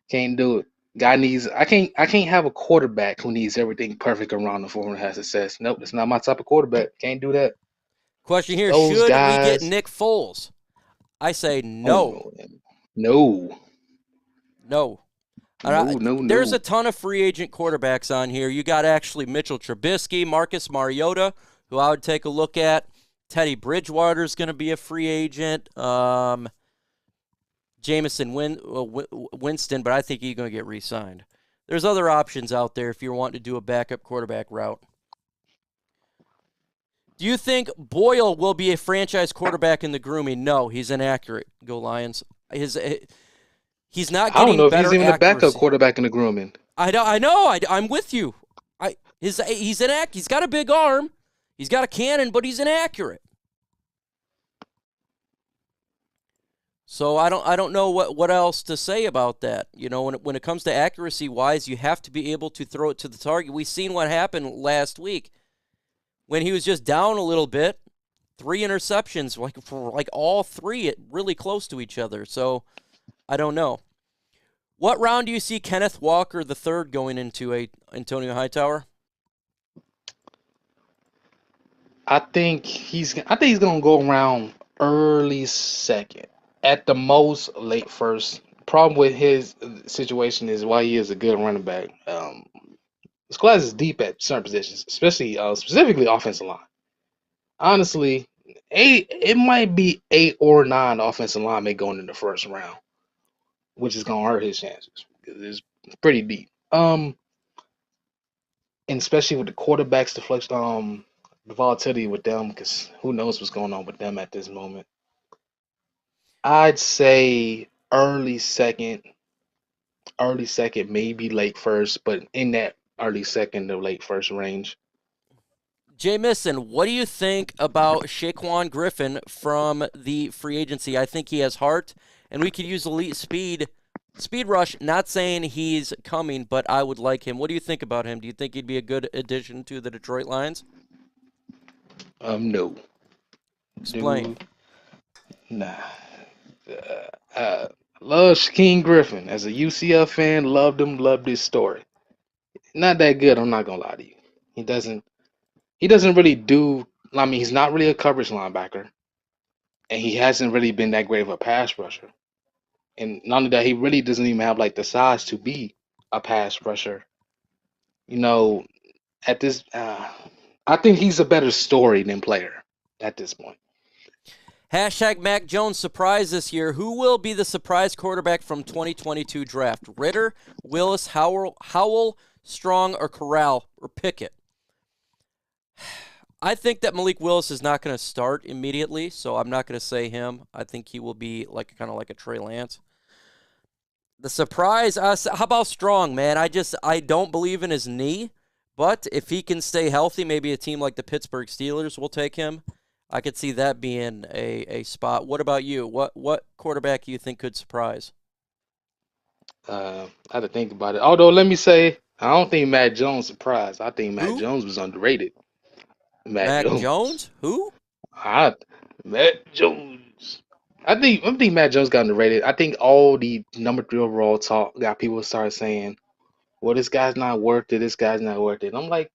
can't do it. Guy needs. I can't have a quarterback who needs everything perfect around the form and has success. Nope, that's not my type of quarterback. Can't do that. Question here, Those should we get guys. Nick Foles? I say Oh no. no, No. no, no, There's no. a ton of free agent quarterbacks on here. You got actually Mitchell Trubisky, Marcus Mariota, who I would take a look at. Teddy Bridgewater's going to be a free agent. Jameson Winston, but I think he's going to get re-signed. There's other options out there if you're wanting to do a backup quarterback route. Do you think Boyle will be a franchise quarterback in the grooming? No, he's inaccurate. Go Lions. He's not I don't getting know if better he's even a backup accuracy. quarterback in the grooming. I know. I'm with you. He's got a big arm. He's got a cannon, but he's inaccurate. So I don't know what else to say about that. When it comes to accuracy wise, you have to be able to throw it to the target. We've seen what happened last week when he was just down a little bit. 3 interceptions, like all 3, really close to each other. So I don't know. What round do you see Kenneth Walker III going into, Antonio Hightower? I think he's gonna go around early second, at the most late first. Problem with his situation is why he is a good running back. His class is deep at certain positions, especially specifically offensive line. Honestly, it might be 8 or 9 offensive linemen going in the first round, which is gonna hurt his chances because it's pretty deep. And especially with the quarterbacks, the volatility with them, because who knows what's going on with them at this moment. I'd say early second, maybe late first, but in that early second to late first range. Jamison, what do you think about Shaquan Griffin from the free agency? I think he has heart, and we could use elite speed rush. Not saying he's coming, but I would like him. What do you think about him? Do you think he'd be a good addition to the Detroit Lions? No. Explain. Dude, nah. Love Shaquem Griffin. As a UCF fan, loved him, loved his story. Not that good, I'm not gonna lie to you. He doesn't really do. I mean, he's not really a coverage linebacker, and he hasn't really been that great of a pass rusher. And not only that, he really doesn't even have like the size to be a pass rusher. You know, at this, I think he's a better story than player at this point. Hashtag Mac Jones surprise this year. Who will be the surprise quarterback from 2022 draft? Ritter, Willis, Howell, Strong, or Corral, or Pickett? I think that Malik Willis is not going to start immediately, so I'm not going to say him. I think he will be kind of like a Trey Lance. The surprise, how about Strong, man? I don't believe in his knee, but if he can stay healthy, maybe a team like the Pittsburgh Steelers will take him. I could see that being a spot. What about you? What quarterback do you think could surprise? I had to think about it. Although, let me say, I don't think Matt Jones surprised. I think Matt Who? Jones was underrated. Matt Mac Jones. Jones? Who? Matt Jones. I think Matt Jones got underrated. I think all the number 3 overall talk got people start saying, "Well, this guy's not worth it. This guy's not worth it." And I'm like,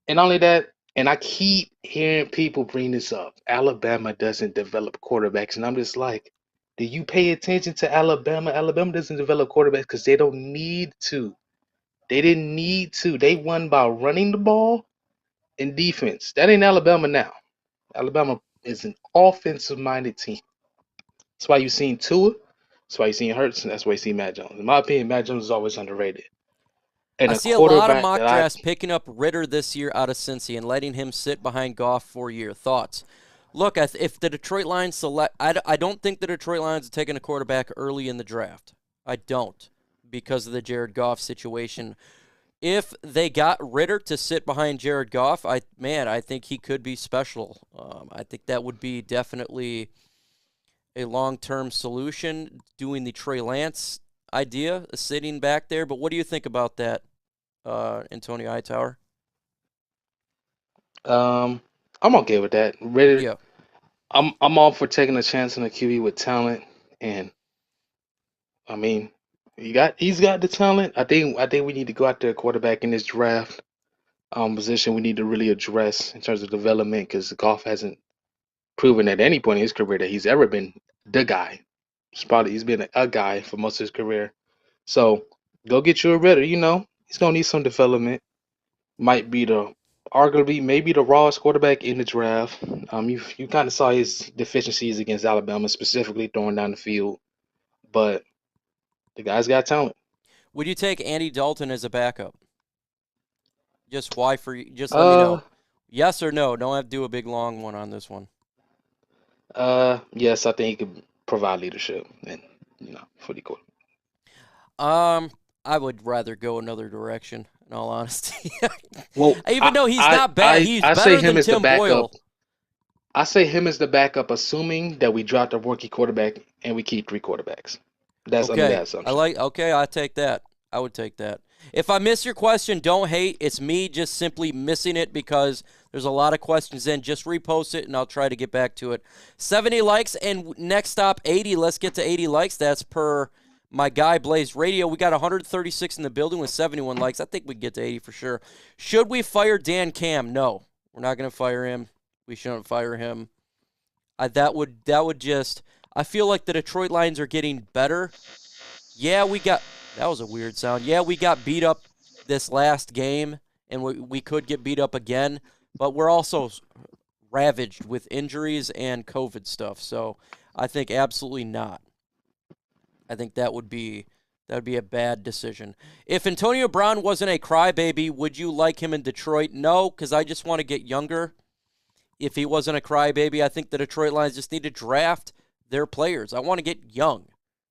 and not only that, and I keep hearing people bring this up. Alabama doesn't develop quarterbacks, and I'm just like, do you pay attention to Alabama? Alabama doesn't develop quarterbacks because they don't need to. They didn't need to. They won by running the ball and defense. That ain't Alabama now. Alabama is an offensive-minded team. That's why you've seen Tua. That's why you've seen Hurts, and that's why you see Matt Jones. In my opinion, Matt Jones is always underrated. And I a see a lot of quarterback mock that I drafts picking up Ritter this year out of Cincy and letting him sit behind Goff for a year. Thoughts? Look, if the Detroit Lions select, I don't think the Detroit Lions are taking a quarterback early in the draft. I don't, because of the Jared Goff situation. If they got Ritter to sit behind Jared Goff, I think he could be special. I think that would be definitely a long-term solution, doing the Trey Lance idea, sitting back there. But what do you think about that, Antonio Hightower? I'm okay with that. Ritter, Yeah. I'm all for taking a chance on a QB with talent, and I mean, he's got the talent. I think we need to go after a quarterback in this draft position. We need to really address in terms of development because Goff hasn't proven at any point in his career that he's ever been the guy. He's been a guy for most of his career. So go get you a Ritter. He's gonna need some development. Might be arguably maybe the rawest quarterback in the draft. You kind of saw his deficiencies against Alabama, specifically throwing down the field, but the guy's got talent. Would you take Andy Dalton as a backup? Just why for you? Just let me Uh, know. Yes or no? Don't have to do a big long one on this one. yes, I think he could provide leadership and for the quarterback. I would rather go another direction, in all honesty. Well, Even though he's not bad, he's I say better him than as the Tim backup. Boyle. I say him as the backup, assuming that we draft a rookie quarterback and we keep 3 quarterbacks. That's under that assumption. I take that. I would take that. If I miss your question, don't hate. It's me just simply missing it because there's a lot of questions in. Just repost it, and I'll try to get back to it. 70 likes, and next stop, 80. Let's get to 80 likes. That's per my guy, Blaze Radio. We got 136 in the building with 71 likes. I think we get to 80 for sure. Should we fire Dan Cam? No. We're not going to fire him. We shouldn't fire him. That would just – I feel like the Detroit Lions are getting better. Yeah, that was a weird sound. Yeah, we got beat up this last game, and we could get beat up again, but we're also ravaged with injuries and COVID stuff. So I think absolutely not. I think that would be a bad decision. If Antonio Brown wasn't a crybaby, would you like him in Detroit? No, because I just want to get younger. If he wasn't a crybaby, I think the Detroit Lions just need to draft their players. I want to get young.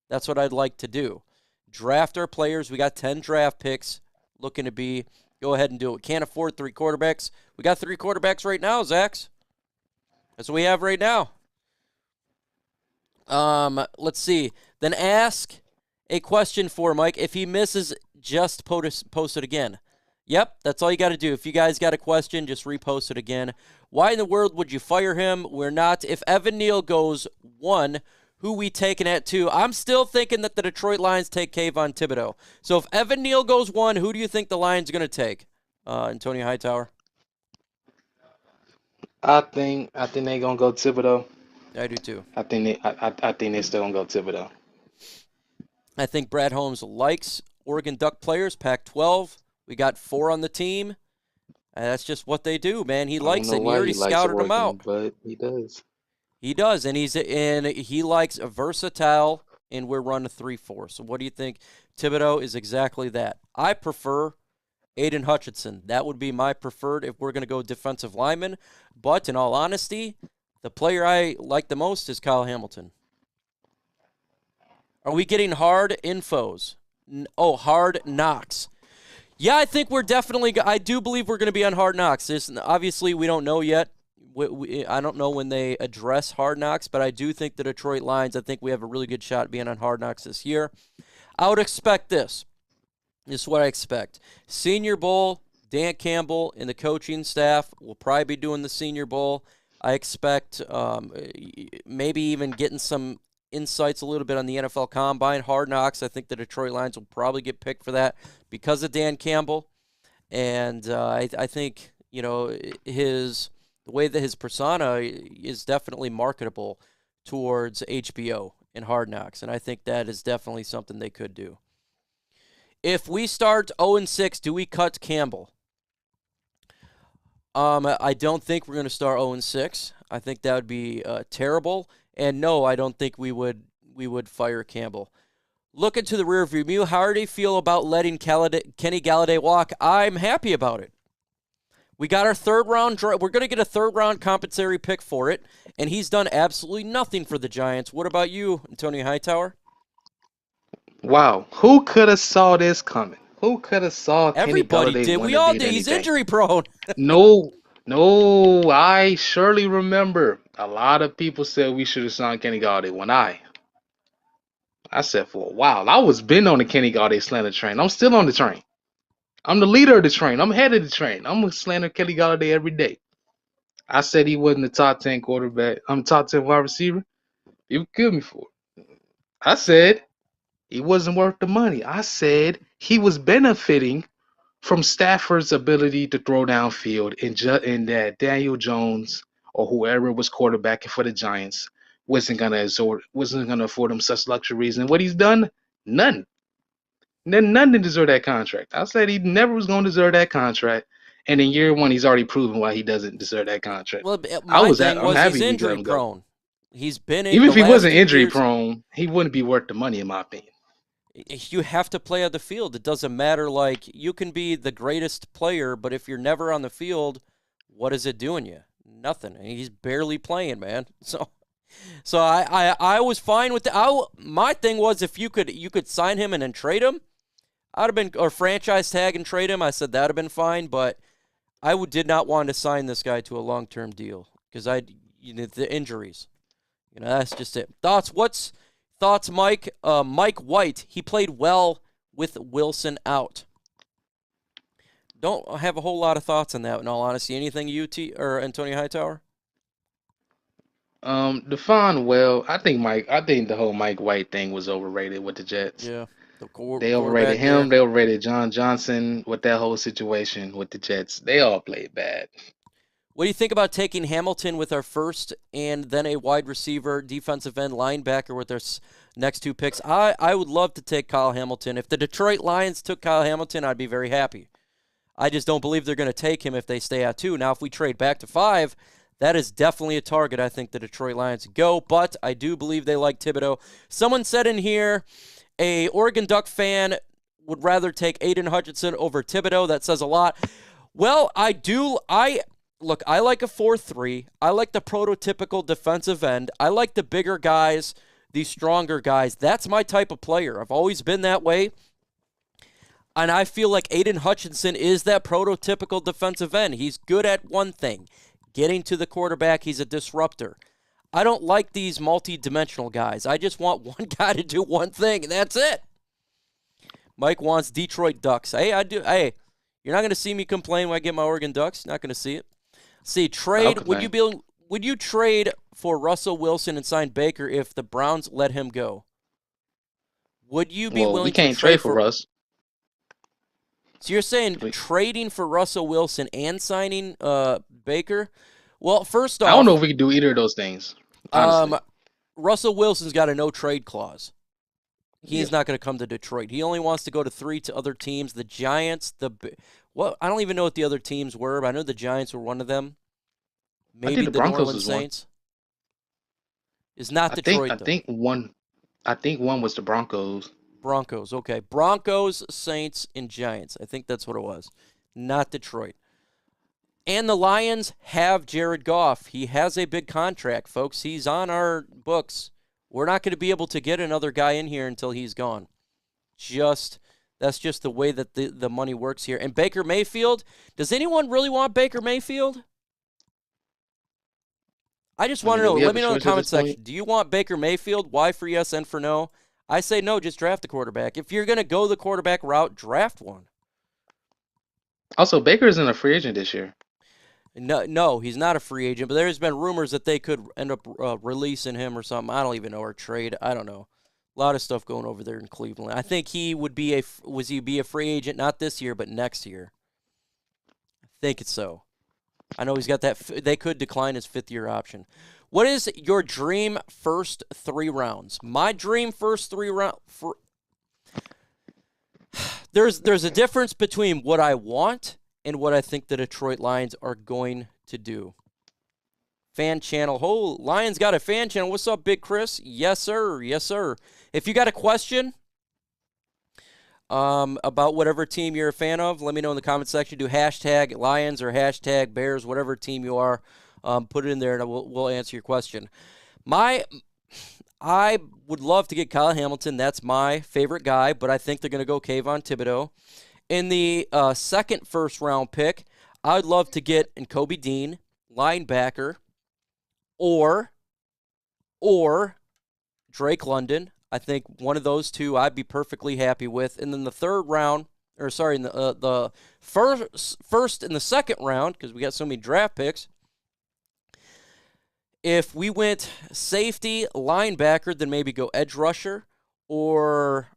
That's what I'd like to do. Draft our players. We got 10 draft picks looking to be. Go ahead and do it. Can't afford 3 quarterbacks. We got 3 quarterbacks right now, Zax. That's what we have right now. Let's see. Then ask a question for Mike. If he misses, just post it again. Yep, that's all you got to do. If you guys got a question, just repost it again. Why in the world would you fire him? We're not. If Evan Neal goes 1, who we taking at 2? I'm still thinking that the Detroit Lions take Kayvon Thibodeau. So if Evan Neal goes 1, who do you think the Lions are going to take? Antonio Hightower? I think they're gonna go Thibodeau. I do too. I think they're still gonna go Thibodeau. I think Brad Holmes likes Oregon Duck players, Pac-12. We got 4 on the team. That's just what they do, man. He likes it. He already scouted them out. But he does. He does, and he likes a versatile, and we're running a 3-4. So what do you think? Thibodeau is exactly that. I prefer Aiden Hutchinson. That would be my preferred if we're going to go defensive lineman. But in all honesty, the player I like the most is Kyle Hamilton. Are we getting hard infos? Hard knocks. Yeah, I think we're definitely – I do believe we're going to be on Hard Knocks. Obviously, we don't know yet. I don't know when they address Hard Knocks, but I do think the Detroit Lions, I think we have a really good shot at being on Hard Knocks this year. I would expect this. This is what I expect. Senior Bowl, Dan Campbell and the coaching staff will probably be doing the Senior Bowl. I expect maybe even getting some insights a little bit on the NFL Combine. Hard Knocks, I think the Detroit Lions will probably get picked for that because of Dan Campbell. And I think, the way that his persona is definitely marketable towards HBO and Hard Knocks. And I think that is definitely something they could do. If we start 0-6, do we cut Campbell? I don't think we're going to start 0-6. I think that would be terrible. And no, I don't think we would fire Campbell. Look into the rearview mirror. How do you feel about letting Kenny Galladay walk? I'm happy about it. We got our third round. We're going to get a third round compensatory pick for it, and he's done absolutely nothing for the Giants. What about you, Antonio Hightower? Wow, who could have saw this coming? Who could have saw Everybody Kenny Galladay did. win We the all beat did. He's anything? injury prone. No, I surely remember a lot of people said we should have signed Kenny Galladay when I said for a while. I was been on the Kenny Galladay slander train. I'm still on the train. I'm the leader of the train. I'm head of the train. I'm going to slander Kenny Galladay every day. I said he wasn't the top 10 quarterback. I'm top 10 wide receiver. You killed me for it. I said he wasn't worth the money. I said he was benefiting from Stafford's ability to throw downfield and that Daniel Jones or whoever was quarterbacking for the Giants wasn't gonna afford him such luxuries. And what he's done, none. None didn't deserve that contract. I said he never was gonna deserve that contract. And in year one, he's already proven why he doesn't deserve that contract. Well, I'm he's happy we let injury him go. prone. He's been in Even the if he last wasn't 2 injury years. prone, he wouldn't be worth the money in my opinion. You have to play on the field. It doesn't matter. Like, you can be the greatest player, but if you're never on the field, what is it doing you? Nothing. He's barely playing, man. So I was fine with my thing was if you could sign him and then trade him, I'd have been, or franchise tag and trade him. I said that'd have been fine, but I did not want to sign this guy to a long-term deal because the injuries. That's just it. Thoughts, Mike? Mike White, he played well with Wilson out. Don't have a whole lot of thoughts on that, in all honesty. Anything or Antonio Hightower? Define well. I think the whole Mike White thing was overrated with the Jets. Yeah. They overrated him. They overrated John Johnson with that whole situation with the Jets. They all played bad. What do you think about taking Hamilton with our first and then a wide receiver, defensive end, linebacker with their next 2 picks? I would love to take Kyle Hamilton. If the Detroit Lions took Kyle Hamilton, I'd be very happy. I just don't believe they're going to take him if they stay at 2. Now, if we trade back to 5, that is definitely a target I think the Detroit Lions go, but I do believe they like Thibodeau. Someone said in here, a Oregon Duck fan would rather take Aiden Hutchinson over Thibodeau. That says a lot. Well, I like a 4-3. I like the prototypical defensive end. I like the bigger guys, the stronger guys. That's my type of player. I've always been that way. And I feel like Aiden Hutchinson is that prototypical defensive end. He's good at one thing, getting to the quarterback. He's a disruptor. I don't like these multi-dimensional guys. I just want one guy to do one thing, and that's it. Mike wants Detroit Ducks. Hey, I do. Hey, you're not going to see me complain when I get my Oregon Ducks. Not going to see it. See, trade. Would you trade for Russell Wilson and sign Baker if the Browns let him go? Would you be willing we can't to trade for Russ. So you're saying trading for Russell Wilson and signing Baker? Well, first off, I don't know if we can do either of those things. Honestly. Russell Wilson's got a no trade clause. He's not going to come to Detroit. He only wants to go to 3 other teams. The Giants, I don't even know what the other teams were, but I know the Giants were one of them. Maybe the Broncos New Orleans was Saints. It's not Detroit. I think one was the Broncos. Broncos. Okay. Broncos, Saints, and Giants. I think that's what it was. Not Detroit. And the Lions have Jared Goff. He has a big contract, folks. He's on our books. We're not going to be able to get another guy in here until he's gone. That's just the way that the money works here. And Baker Mayfield, does anyone really want Baker Mayfield? I just want to know. Let me know in the comment section. Do you want Baker Mayfield? Y for yes, N for no. I say no, just draft a quarterback. If you're going to go the quarterback route, draft one. Also, Baker isn't a free agent this year. No, he's not a free agent, but there's been rumors that they could end up releasing him or something. I don't even know, or trade. I don't know. A lot of stuff going over there in Cleveland. I think he would be a free agent not this year, but next year. I think it's so. I know he's got that. They could decline his fifth-year option. What is your dream first 3 rounds? My dream first 3 rounds. There's a difference between what I want and what I think the Detroit Lions are going to do. Fan channel. Oh, Lions got a fan channel. What's up, Big Chris? Yes, sir. Yes, sir. If you got a question about whatever team you're a fan of, let me know in the comment section. Do hashtag Lions or hashtag Bears, whatever team you are. Put it in there, and we'll answer your question. I would love to get Kyle Hamilton. That's my favorite guy, but I think they're going to go Kayvon Thibodeau. In the second first-round pick, I would love to get Kobe Dean, linebacker, or Drake London. I think one of those two I'd be perfectly happy with. And then the third round, in the first and the second round, because we got so many draft picks, if we went safety, linebacker, then maybe go edge rusher. Or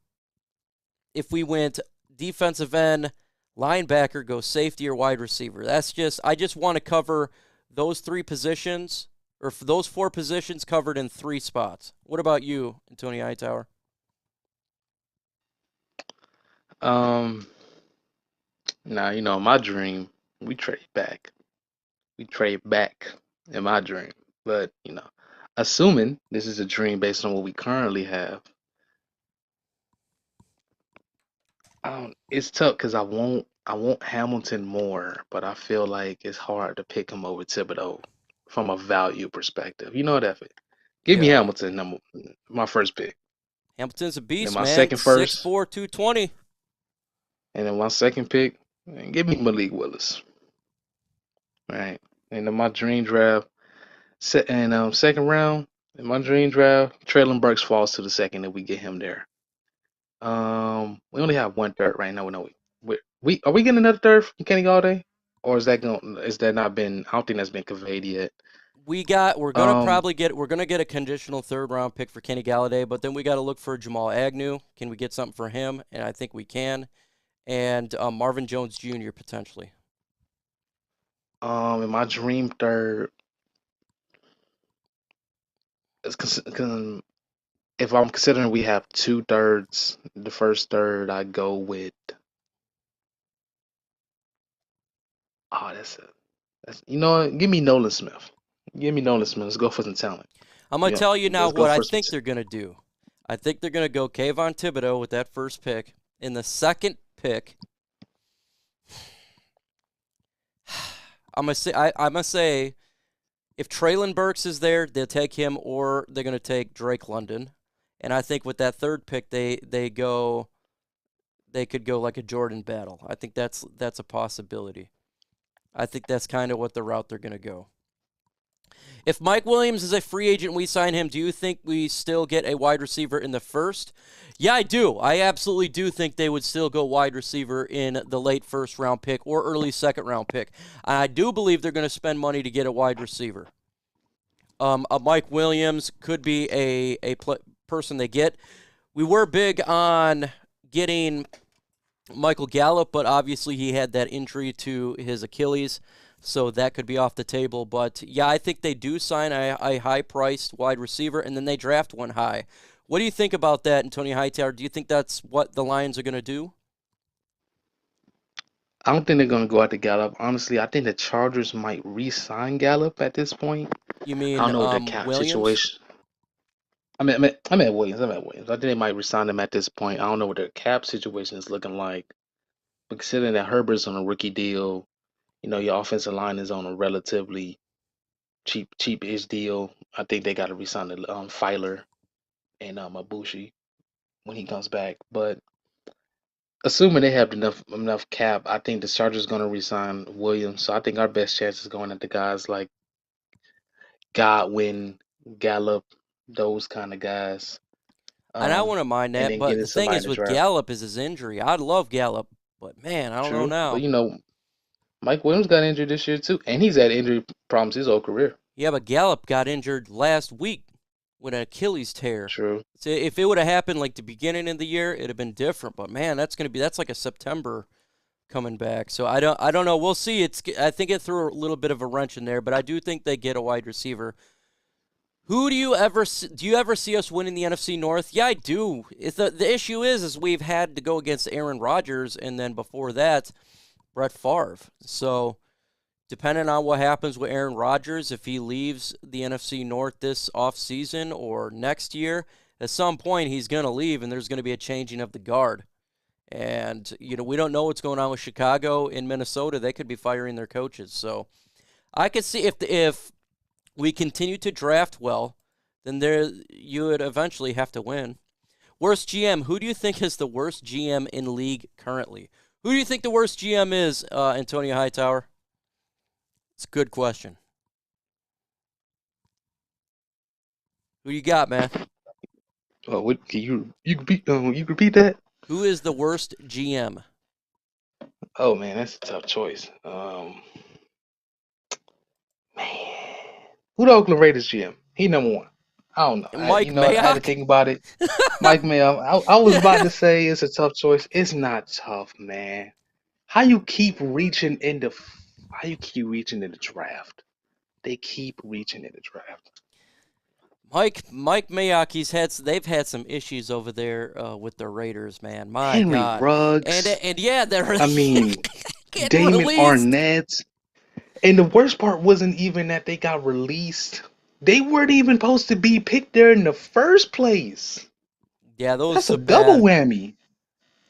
if we went defensive end, linebacker, go safety or wide receiver. I just want to cover those 3 positions, or for those 4 positions covered in 3 spots. What about you, Tony Hightower? Now, my dream, we trade back. We trade back in my dream. But, assuming this is a dream based on what we currently have, it's tough because I want Hamilton more, but I feel like it's hard to pick him over Thibodeau from a value perspective. You know what, give me Hamilton, my first pick. Hamilton's a beast, and my man. Second first, 6'4", 220. And then my second pick, give me Malik Willis. All right. And then my dream draft, second round, in my dream draft, Traylon Burks falls to the second, and we get him there. We only have 1 third right now. Are we getting another third from Kenny Galladay, or is that not been? I don't think that's been conveyed yet. We're gonna get a conditional 3rd round pick for Kenny Galladay, but then we got to look for Jamal Agnew. Can we get something for him? And I think we can. And Marvin Jones Jr. potentially. In my dream third, if I'm considering we have 2 thirds, the first third I go with. That's give me Nolan Smith. Give me Nolan Smith. Let's go for some talent. I'm gonna tell you now what I think they're gonna do. I think they're gonna go Kayvon Thibodeau with that first pick. In the second pick, I'm gonna say if Traylon Burks is there, they'll take him, or they're gonna take Drake London. And I think with that 3rd pick, they could go like a Jordan Battle. I think that's a possibility. I think that's kind of what the route they're gonna go. If Mike Williams is a free agent, we sign him, do you think we still get a wide receiver in the first? Yeah, I do. I absolutely do think they would still go wide receiver in the late 1st round pick or early 2nd round pick. I do believe they're going to spend money to get a wide receiver. Mike Williams could be a person they get. We were big on getting Michael Gallup, but obviously he had that injury to his Achilles, so that could be off the table. But, yeah, I think they do sign a high-priced wide receiver, and then they draft one high. What do you think about that, Tony Hightower? Do you think that's what the Lions are going to do? I don't think they're going to go after Gallup. Honestly, I think the Chargers might re-sign Gallup at this point. You mean I don't know the cap Williams? situation. I'm at Williams. I'm at Williams. I think they might resign him at this point. I don't know what their cap situation is looking like. But considering that Herbert's on a rookie deal, your offensive line is on a relatively cheap-ish deal. I think they got to resign the Filer and Ibushi when he comes back. But assuming they have enough cap, I think the Chargers going to resign Williams. So I think our best chance is going at the guys like Godwin, Gallup, those kind of guys. And I wouldn't mind And that, then but getting the thing somebody in is the with draft. Gallup is his injury. I'd love Gallup, but man, I don't know True. But now. Mike Williams got injured this year too. And he's had injury problems his whole career. Yeah, but Gallup got injured last week with an Achilles tear. True. So if it would have happened like the beginning of the year, it'd have been different. But man, that's like a September coming back. So I don't know. We'll see. I think it threw a little bit of a wrench in there, but I do think they get a wide receiver. Who do you ever see us winning the NFC North? Yeah, I do. The issue is we've had to go against Aaron Rodgers, and then before that, Brett Favre. So depending on what happens with Aaron Rodgers, if he leaves the NFC North this offseason or next year, at some point he's going to leave, and there's going to be a changing of the guard. And we don't know what's going on with Chicago and Minnesota. They could be firing their coaches. So I could see if we continue to draft well, then you would eventually have to win. Worst GM. Who do you think is the worst GM in league currently? Who do you think the worst GM is, Antonio Hightower? It's a good question. Who you got, man? Oh, what can you repeat that? Who is the worst GM? Oh man, that's a tough choice. Man, who the Oakland Raiders GM? He number one. I don't know. Mike I had to Mayock? think about it. Mike Mayock. I was about to say it's a tough choice. It's not tough, man. How you keep reaching in the draft? They keep reaching in the draft. Mike Mayock, they've had some issues over there with the Raiders, man. My Henry God. Ruggs. And yeah, they're I mean, getting Damon released. Arnett. And the worst part wasn't even that they got released. They weren't even supposed to be picked there in the first place. Yeah, that's a double whammy.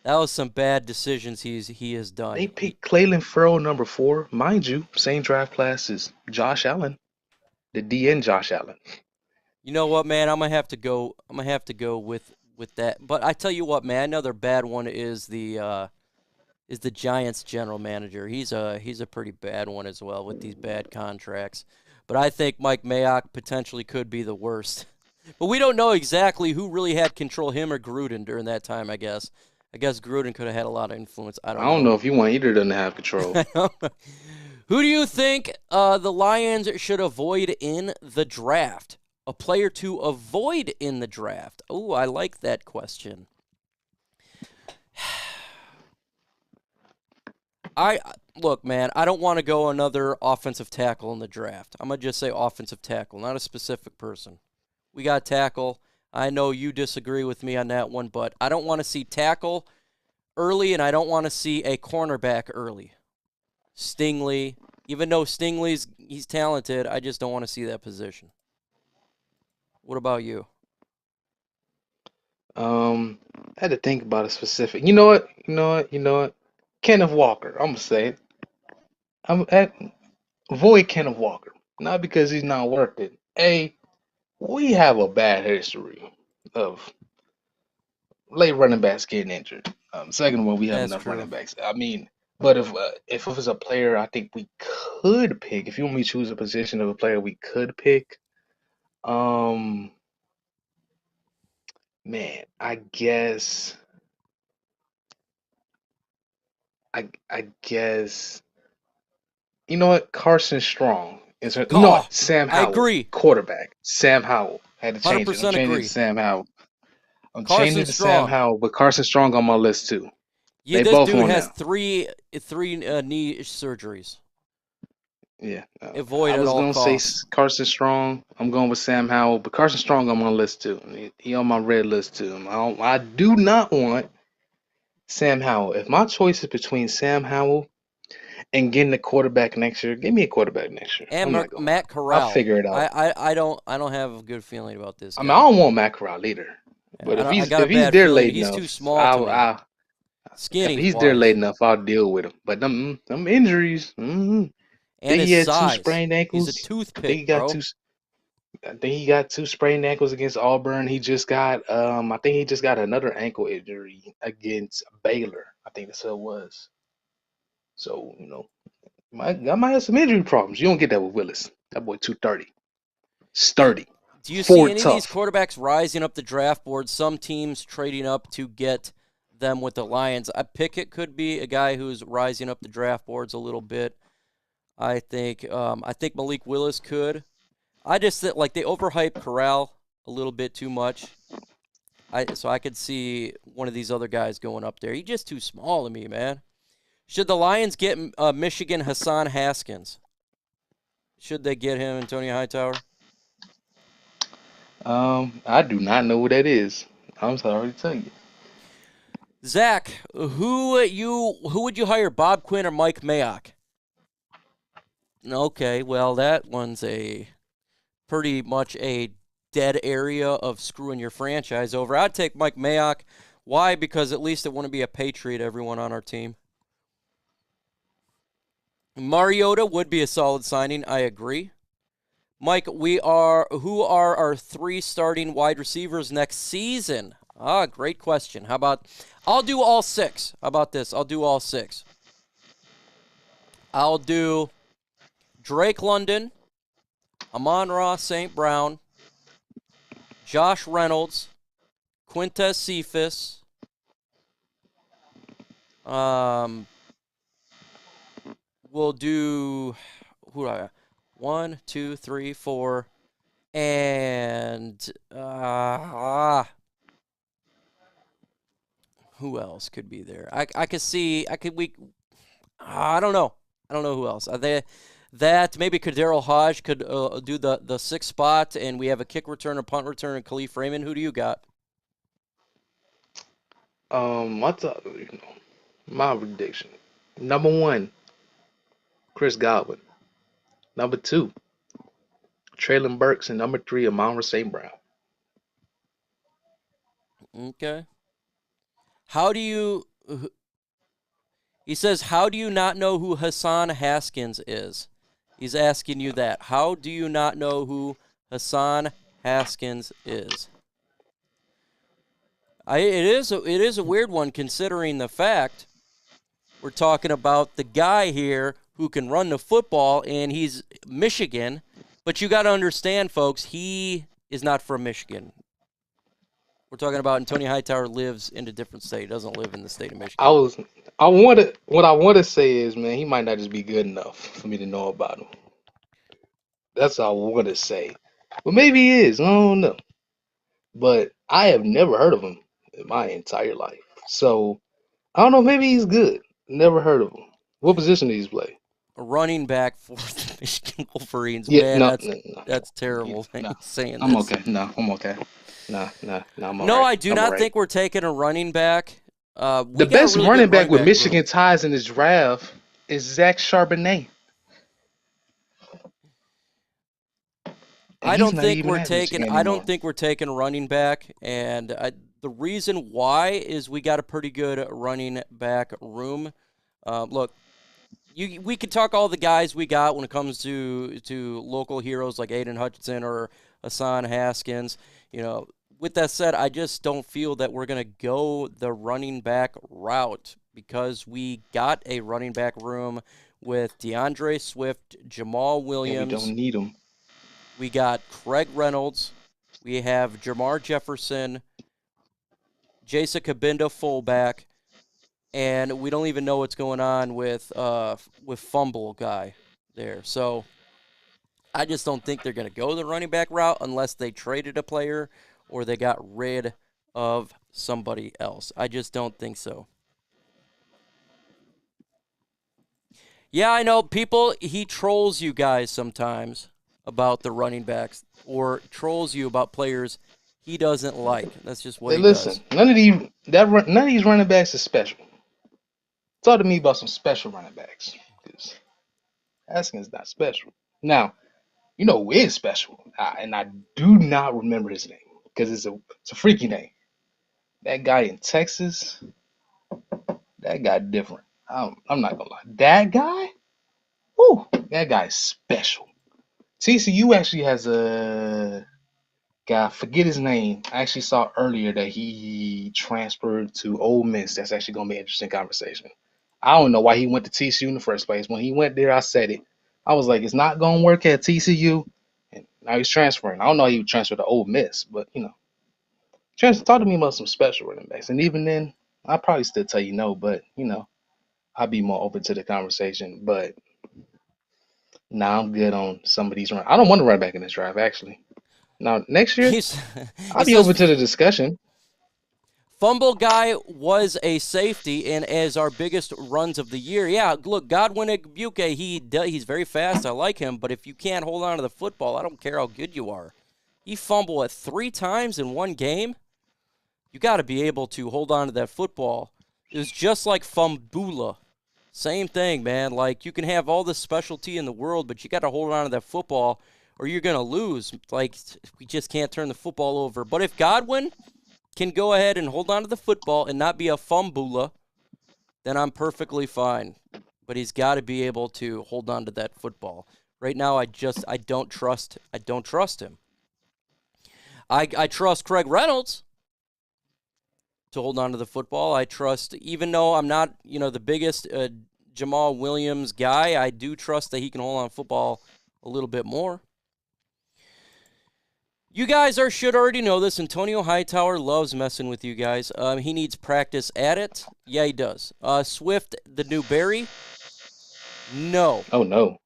That was some bad decisions he has done. They picked Clelin Ferrell number 4, mind you, same draft class as Josh Allen, the DN Josh Allen. You know what, man? I'm gonna have to go with that. But I tell you what, man, another bad one is the Giants general manager. He's a pretty bad one as well with these bad contracts. But I think Mike Mayock potentially could be the worst. But we don't know exactly who really had control, him or Gruden, during that time, I guess. I guess Gruden could have had a lot of influence. I don't know if you want either of them to have control. Who do you think the Lions should avoid in the draft? A player to avoid in the draft. Oh, I like that question. Look, man, I don't want to go another offensive tackle in the draft. I'm going to just say offensive tackle, not a specific person. We got tackle. I know you disagree with me on that one, but I don't want to see tackle early, and I don't want to see a cornerback early. Stingley, even though he's talented, I just don't want to see that position. What about you? I had to think about a specific. You know what? Kenneth Walker. I'm gonna say it. Avoid Kenneth Walker. Not because he's not worth it. We have a bad history of late running backs getting injured. Second of all, we have enough running backs. I mean, but if it was a player, I think we could pick. If you want me to choose a position of a player, we could pick. Man, I guess. You know what? Carson Strong is her. No, Sam Howell. I agree. Quarterback. Sam Howell. Had to change it. I'm changing agree. it to Sam Howell. I'm Carson changing it to Strong. Sam Howell, but Carson Strong on my list too. Yeah, they this both dude on has now. three knee surgeries. Yeah. Avoid I was at all gonna costs. say Carson Strong. I'm going with Sam Howell, but Carson Strong on my list too. He on my red list too. I do not want Sam Howell. If my choice is between Sam Howell and getting a quarterback next year. Give me a quarterback next year. And I'm not going. Matt I'll Corral. figure it out. I don't have a good feeling about this I guy. mean, I don't want Matt Corral either. But I if got a he's bad there feeling. late He's enough, too small to me. Skinny. If he's there late enough, I'll deal with him. But them injuries. And think his he had size. 2 sprained ankles. He's a toothpick, I think he got 2 sprained ankles against Auburn. He just got I think he just got another ankle injury against Baylor. I think that's what it was. So, I might have some injury problems. You don't get that with Willis. That boy 230. Sturdy. Do you see any of these quarterbacks rising up the draft board? Some teams trading up to get them with the Lions. Pickett could be a guy who's rising up the draft boards a little bit. I think Malik Willis could. I just think like they overhype Corral a little bit too much. So I could see one of these other guys going up there. He's just too small to me, man. Should the Lions get Michigan Hassan Haskins? Should they get him, Antonio Hightower? I do not know who that is. I'm sorry to tell you. Zach, who would you hire, Bob Quinn or Mike Mayock? Okay, well that one's pretty much a dead area of screwing your franchise over. I'd take Mike Mayock. Why? Because at least it wouldn't be a Patriot, everyone on our team. Mariota would be a solid signing. I agree. Mike, who are our 3 starting wide receivers next season? Great question. How about, I'll do all 6. How about this? I'll do all 6. I'll do Drake London, Amon-Ra St. Brown, Josh Reynolds, Quintez Cephas, we'll do, 1, 2, 3, 4, and who else could be there? I don't know. I don't know who else. That maybe Kadero Hodge could do the 6th spot, and we have a kick return, a punt return, and Khalif Raymond. Who do you got? My prediction. Number 1, Chris Godwin. Number 2, Traylon Burks, and number 3, Amon-Ra St. Brown. Okay. He says, how do you not know who Hassan Haskins is? He's asking you that. How do you not know who Hassan Haskins is? It is a weird one considering the fact we're talking about the guy here who can run the football, and he's Michigan. But you got to understand, folks, he is not from Michigan. We're talking about Antonio Hightower lives in a different state. He doesn't live in the state of Michigan. What I want to say is, man, he might not just be good enough for me to know about him. That's all I want to say. But maybe he is. I don't know. But I have never heard of him in my entire life. So, I don't know. Maybe he's good. Never heard of him. What position does he play? A running back for the Michigan Wolverines. Yeah, man, that's terrible. Saying I'm this. okay. No, I'm okay. No, I'm all No, right. I do not think we're taking a running back. The best really running back with room. Michigan ties in this draft is Zach Charbonnet. I don't think we're taking a running back, and the reason why is we got a pretty good running back room. Look, we could talk all the guys we got when it comes to local heroes like Aiden Hutchinson or Hassan Haskins. With that said, I just don't feel that we're going to go the running back route because we got a running back room with DeAndre Swift, Jamal Williams. Yeah, we don't need them. We got Craig Reynolds. We have Jamar Jefferson, Jasa Kabinda fullback, and we don't even know what's going on with fumble guy there. So I just don't think they're going to go the running back route unless they traded a player or they got rid of somebody else. I just don't think so. Yeah, I know he trolls you guys sometimes about the running backs or trolls you about players he doesn't like. That's just what he does. None of these running backs is special. Talk to me about some special running backs. because Haskins not special. Now, you know who is special, and I do not remember his name because it's a freaky name. That guy in Texas, that guy different. I'm not gonna lie. That guy, whoo, that guy's special. TCU actually has a guy, forget his name. I actually saw earlier that he transferred to Ole Miss. That's actually gonna be an interesting conversation. I don't know why he went to TCU in the first place. When he went there, I said it. I was like, it's not gonna work at TCU. And now he's transferring. I don't know how he would transfer to Ole Miss, but talk to me about some special running backs. And even then, I'll probably still tell you no, but I'll be more open to the conversation. But now I'm good on some of these run. I don't want to run back in this drive, actually. Now next year, I'll be open to the discussion. Fumble guy was a safety and as our biggest runs of the year. Yeah, look, Godwin Igbuke, he's very fast. I like him, but if you can't hold on to the football, I don't care how good you are. He fumbled 3 times in one game. You got to be able to hold on to that football. It's just like Fumbula. Same thing, man. Like, you can have all the specialty in the world, but you got to hold on to that football or you're going to lose. Like, we just can't turn the football over. But if Godwin can go ahead and hold on to the football and not be a fumbula, then I'm perfectly fine. But he's got to be able to hold on to that football. Right now, I don't trust him. I trust Craig Reynolds to hold on to the football. I trust, even though I'm not, the biggest Jamal Williams guy, I do trust that he can hold on to football a little bit more. You guys should already know this. Antonio Hightower loves messing with you guys. He needs practice at it. Yeah, he does. Swift, the new Barry? No. Oh, no.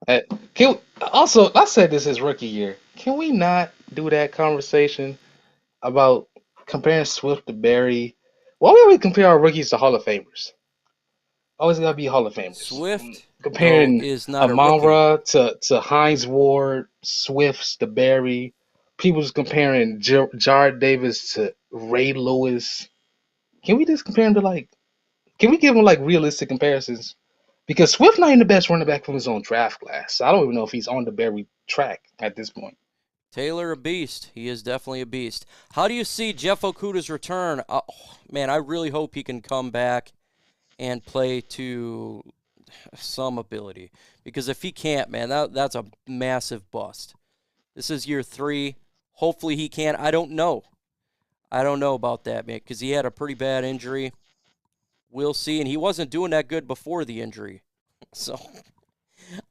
Also, I said this his rookie year. Can we not do that conversation about comparing Swift to Barry? Why would we compare our rookies to Hall of Famers? Always got to be Hall of Famers. Swift, comparing is not Amon-Ra to Hines Ward, Swifts to Barry. People's comparing Jared Davis to Ray Lewis. Can we just compare him to can we give him realistic comparisons? Because Swift not even the best running back from his own draft class. I don't even know if he's on the Barry track at this point. Taylor, a beast. He is definitely a beast. How do you see Jeff Okuda's return? Man, I really hope he can come back and play to some ability. Because if he can't, man, that's a massive bust. This is year 3. Hopefully he can. I don't know. I don't know about that, man, because he had a pretty bad injury. We'll see. And he wasn't doing that good before the injury. So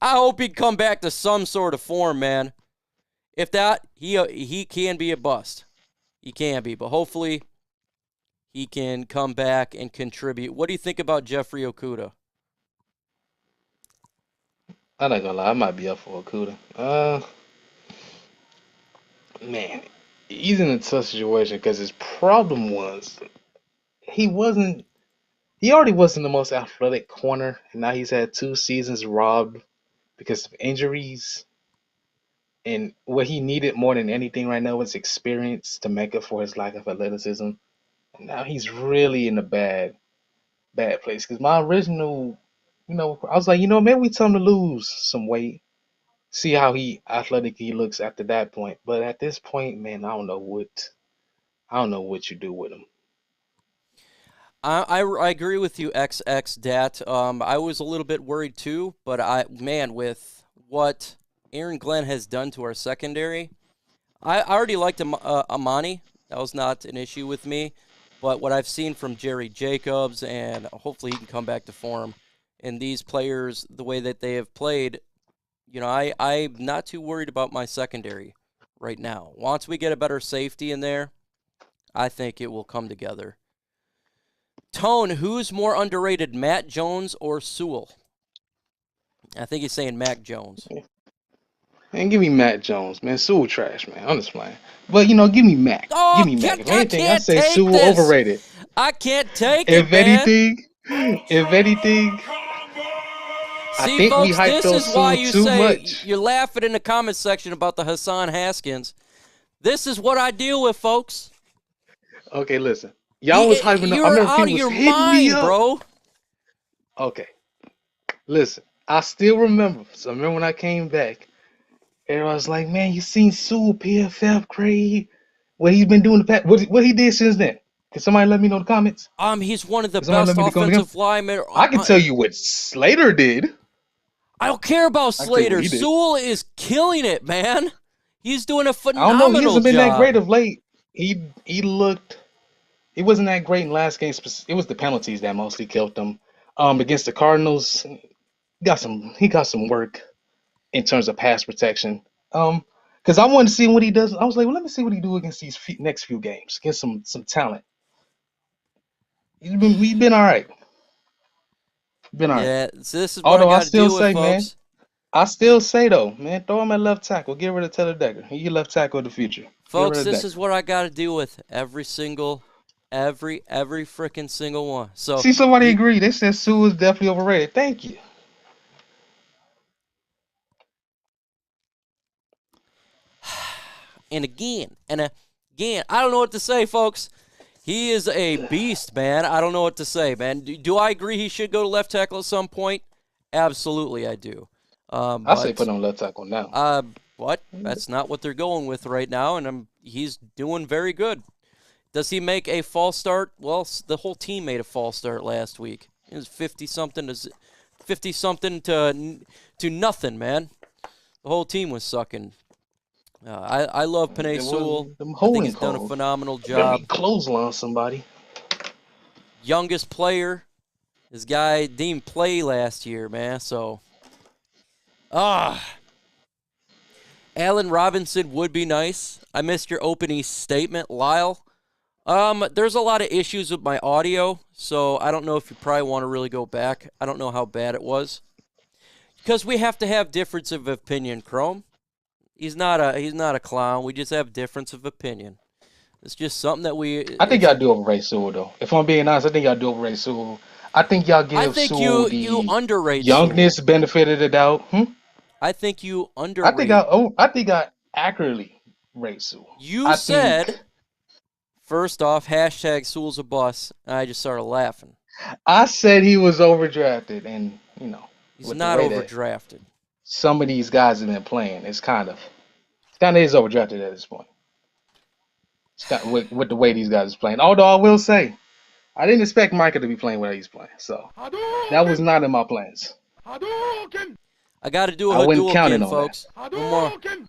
I hope he come back to some sort of form, man. If that, he can be a bust. He can be. But hopefully he can come back and contribute. What do you think about Jeffrey Okuda? I'm not going to lie. I might be up for Okuda. Man, he's in a tough situation because his problem was he already wasn't the most athletic corner, and now he's had 2 seasons robbed because of injuries. And what he needed more than anything right now was experience to make up for his lack of athleticism. And now he's really in a bad place. Because my original, I was like, maybe we tell him to lose some weight. See how athletic he looks after that point. But at this point, man, I don't know what you do with him. I agree with you, XX Dat. I was a little bit worried too, but with what Aaron Glenn has done to our secondary, I already liked Amani. That was not an issue with me. But what I've seen from Jerry Jacobs, and hopefully he can come back to form, and these players, the way that they have played, I'm not too worried about my secondary right now. Once we get a better safety in there, I think it will come together. Tone, who's more underrated, Matt Jones or Sewell? I think he's saying Mac Jones. Man, give me Matt Jones, man. Sewell trash, man. I'm just playing. But, give me Mac. Oh, give me Mac. If anything, I say Sewell overrated. I can't take it, man. If anything, See, I think folks, we hyped this is why you say much. You're laughing in the comment section about the Hassan Haskins. This is what I deal with, folks. Okay, listen. Y'all was hyping up. You're out of your mind, bro. Okay. Listen. I still remember. So I remember when I came back, everyone was like, "Man, you seen Sewell PFF, Craig? What he's been doing what he did since then? Can somebody let me know in the comments? He's one of the Can somebody best let me know in the comments? offensive linemen. I can tell you what Slater did. I don't care about I can tell you what Slater. he did. Sewell is killing it, man. He's doing a I don't phenomenal know. He hasn't been job. that great of late. He wasn't that great in last game. It was the penalties that mostly killed him. Against the Cardinals, he got some work in terms of pass protection. Because I wanted to see what he does. I was like, well, let me see what he do against these next few games, against some talent. He's been all right. Been all right. Yeah, so this is what Although I I got to still deal with, say, man, folks. I still say though, man, throw him at left tackle. Get rid of Taylor Decker. He's your left tackle of the future. Folks, this is what I got to deal with every freaking single one. So See, somebody agree. They said Sue is definitely overrated. Thank you. and again, I don't know what to say, folks. He is a beast, man. I don't know what to say, man. Do I agree he should go to left tackle at some point? Absolutely, I do. I say put him on left tackle now. What? That's not what they're going with right now, and he's doing very good. Does he make a false start? Well, the whole team made a false start last week. It was 50-something to nothing, man. The whole team was sucking. I love Penei Sewell. I think he's done a phenomenal job. Clothesline somebody. Youngest player. This guy didn't play last year, man. So, Allen Robinson would be nice. I missed your opening statement, Lyle. There's a lot of issues with my audio, so I don't know if you probably want to really go back. I don't know how bad it was. Because we have to have difference of opinion, Chrome. He's not a clown. We just have difference of opinion. It's just something that I think y'all do overrate Sewell, though. If I'm being honest, I think y'all do overrate Sewell. I think y'all give Sewell you underrate youngness Sewell. benefit of the doubt. I think you underrate. I think I accurately rate Sewell. You said, first off, hashtag Sewell's a bust, and I just started laughing. I said he was overdrafted, and he's not overdrafted. Some of these guys have been playing. It's kind of is overdrafted at this point. With the way these guys are playing. Although I will say, I didn't expect Micah to be playing where he's playing. So that was not in my plans. I got to do a Hadouken, folks.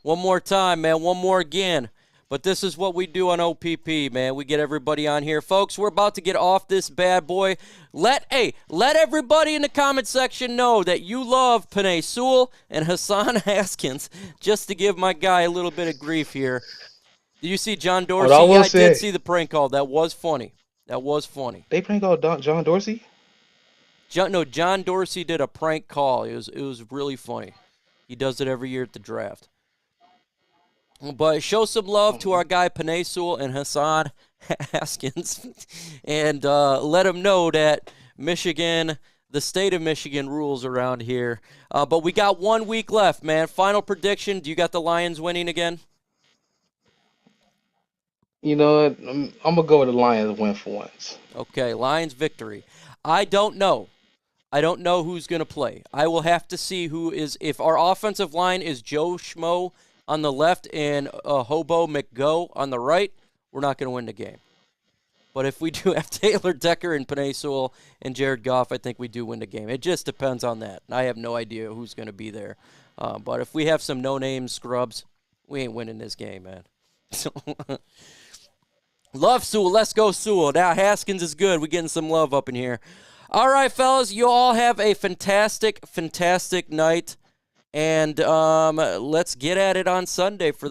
One more time, man. One more again. But this is what we do on OPP, man. We get everybody on here. Folks, we're about to get off this bad boy. Let everybody in the comment section know that you love Penei Sewell and Hassan Haskins, just to give my guy a little bit of grief here. Did you see John Dorsey? I did see the prank call. That was funny. They prank called John Dorsey? John Dorsey did a prank call. It was really funny. He does it every year at the draft. But show some love to our guy Penei Sewell and Hassan Haskins, and let them know that Michigan, the state of Michigan, rules around here. But we got 1 week left, man. Final prediction: do you got the Lions winning again? You know what? I'm gonna go with the Lions win for once. Okay, Lions victory. I don't know who's gonna play. I will have to see who is. If our offensive line is Joe Schmo on the left and Hobo McGo on the right, we're not going to win the game. But if we do have Taylor Decker and Penei Sewell and Jared Goff, I think we do win the game. It just depends on that. I have no idea who's going to be there. But if we have some no-name scrubs, we ain't winning this game, man. Love Sewell. Let's go Sewell. Now Haskins is good. We're getting some love up in here. All right, fellas, you all have a fantastic, fantastic night. And let's get at it on Sunday for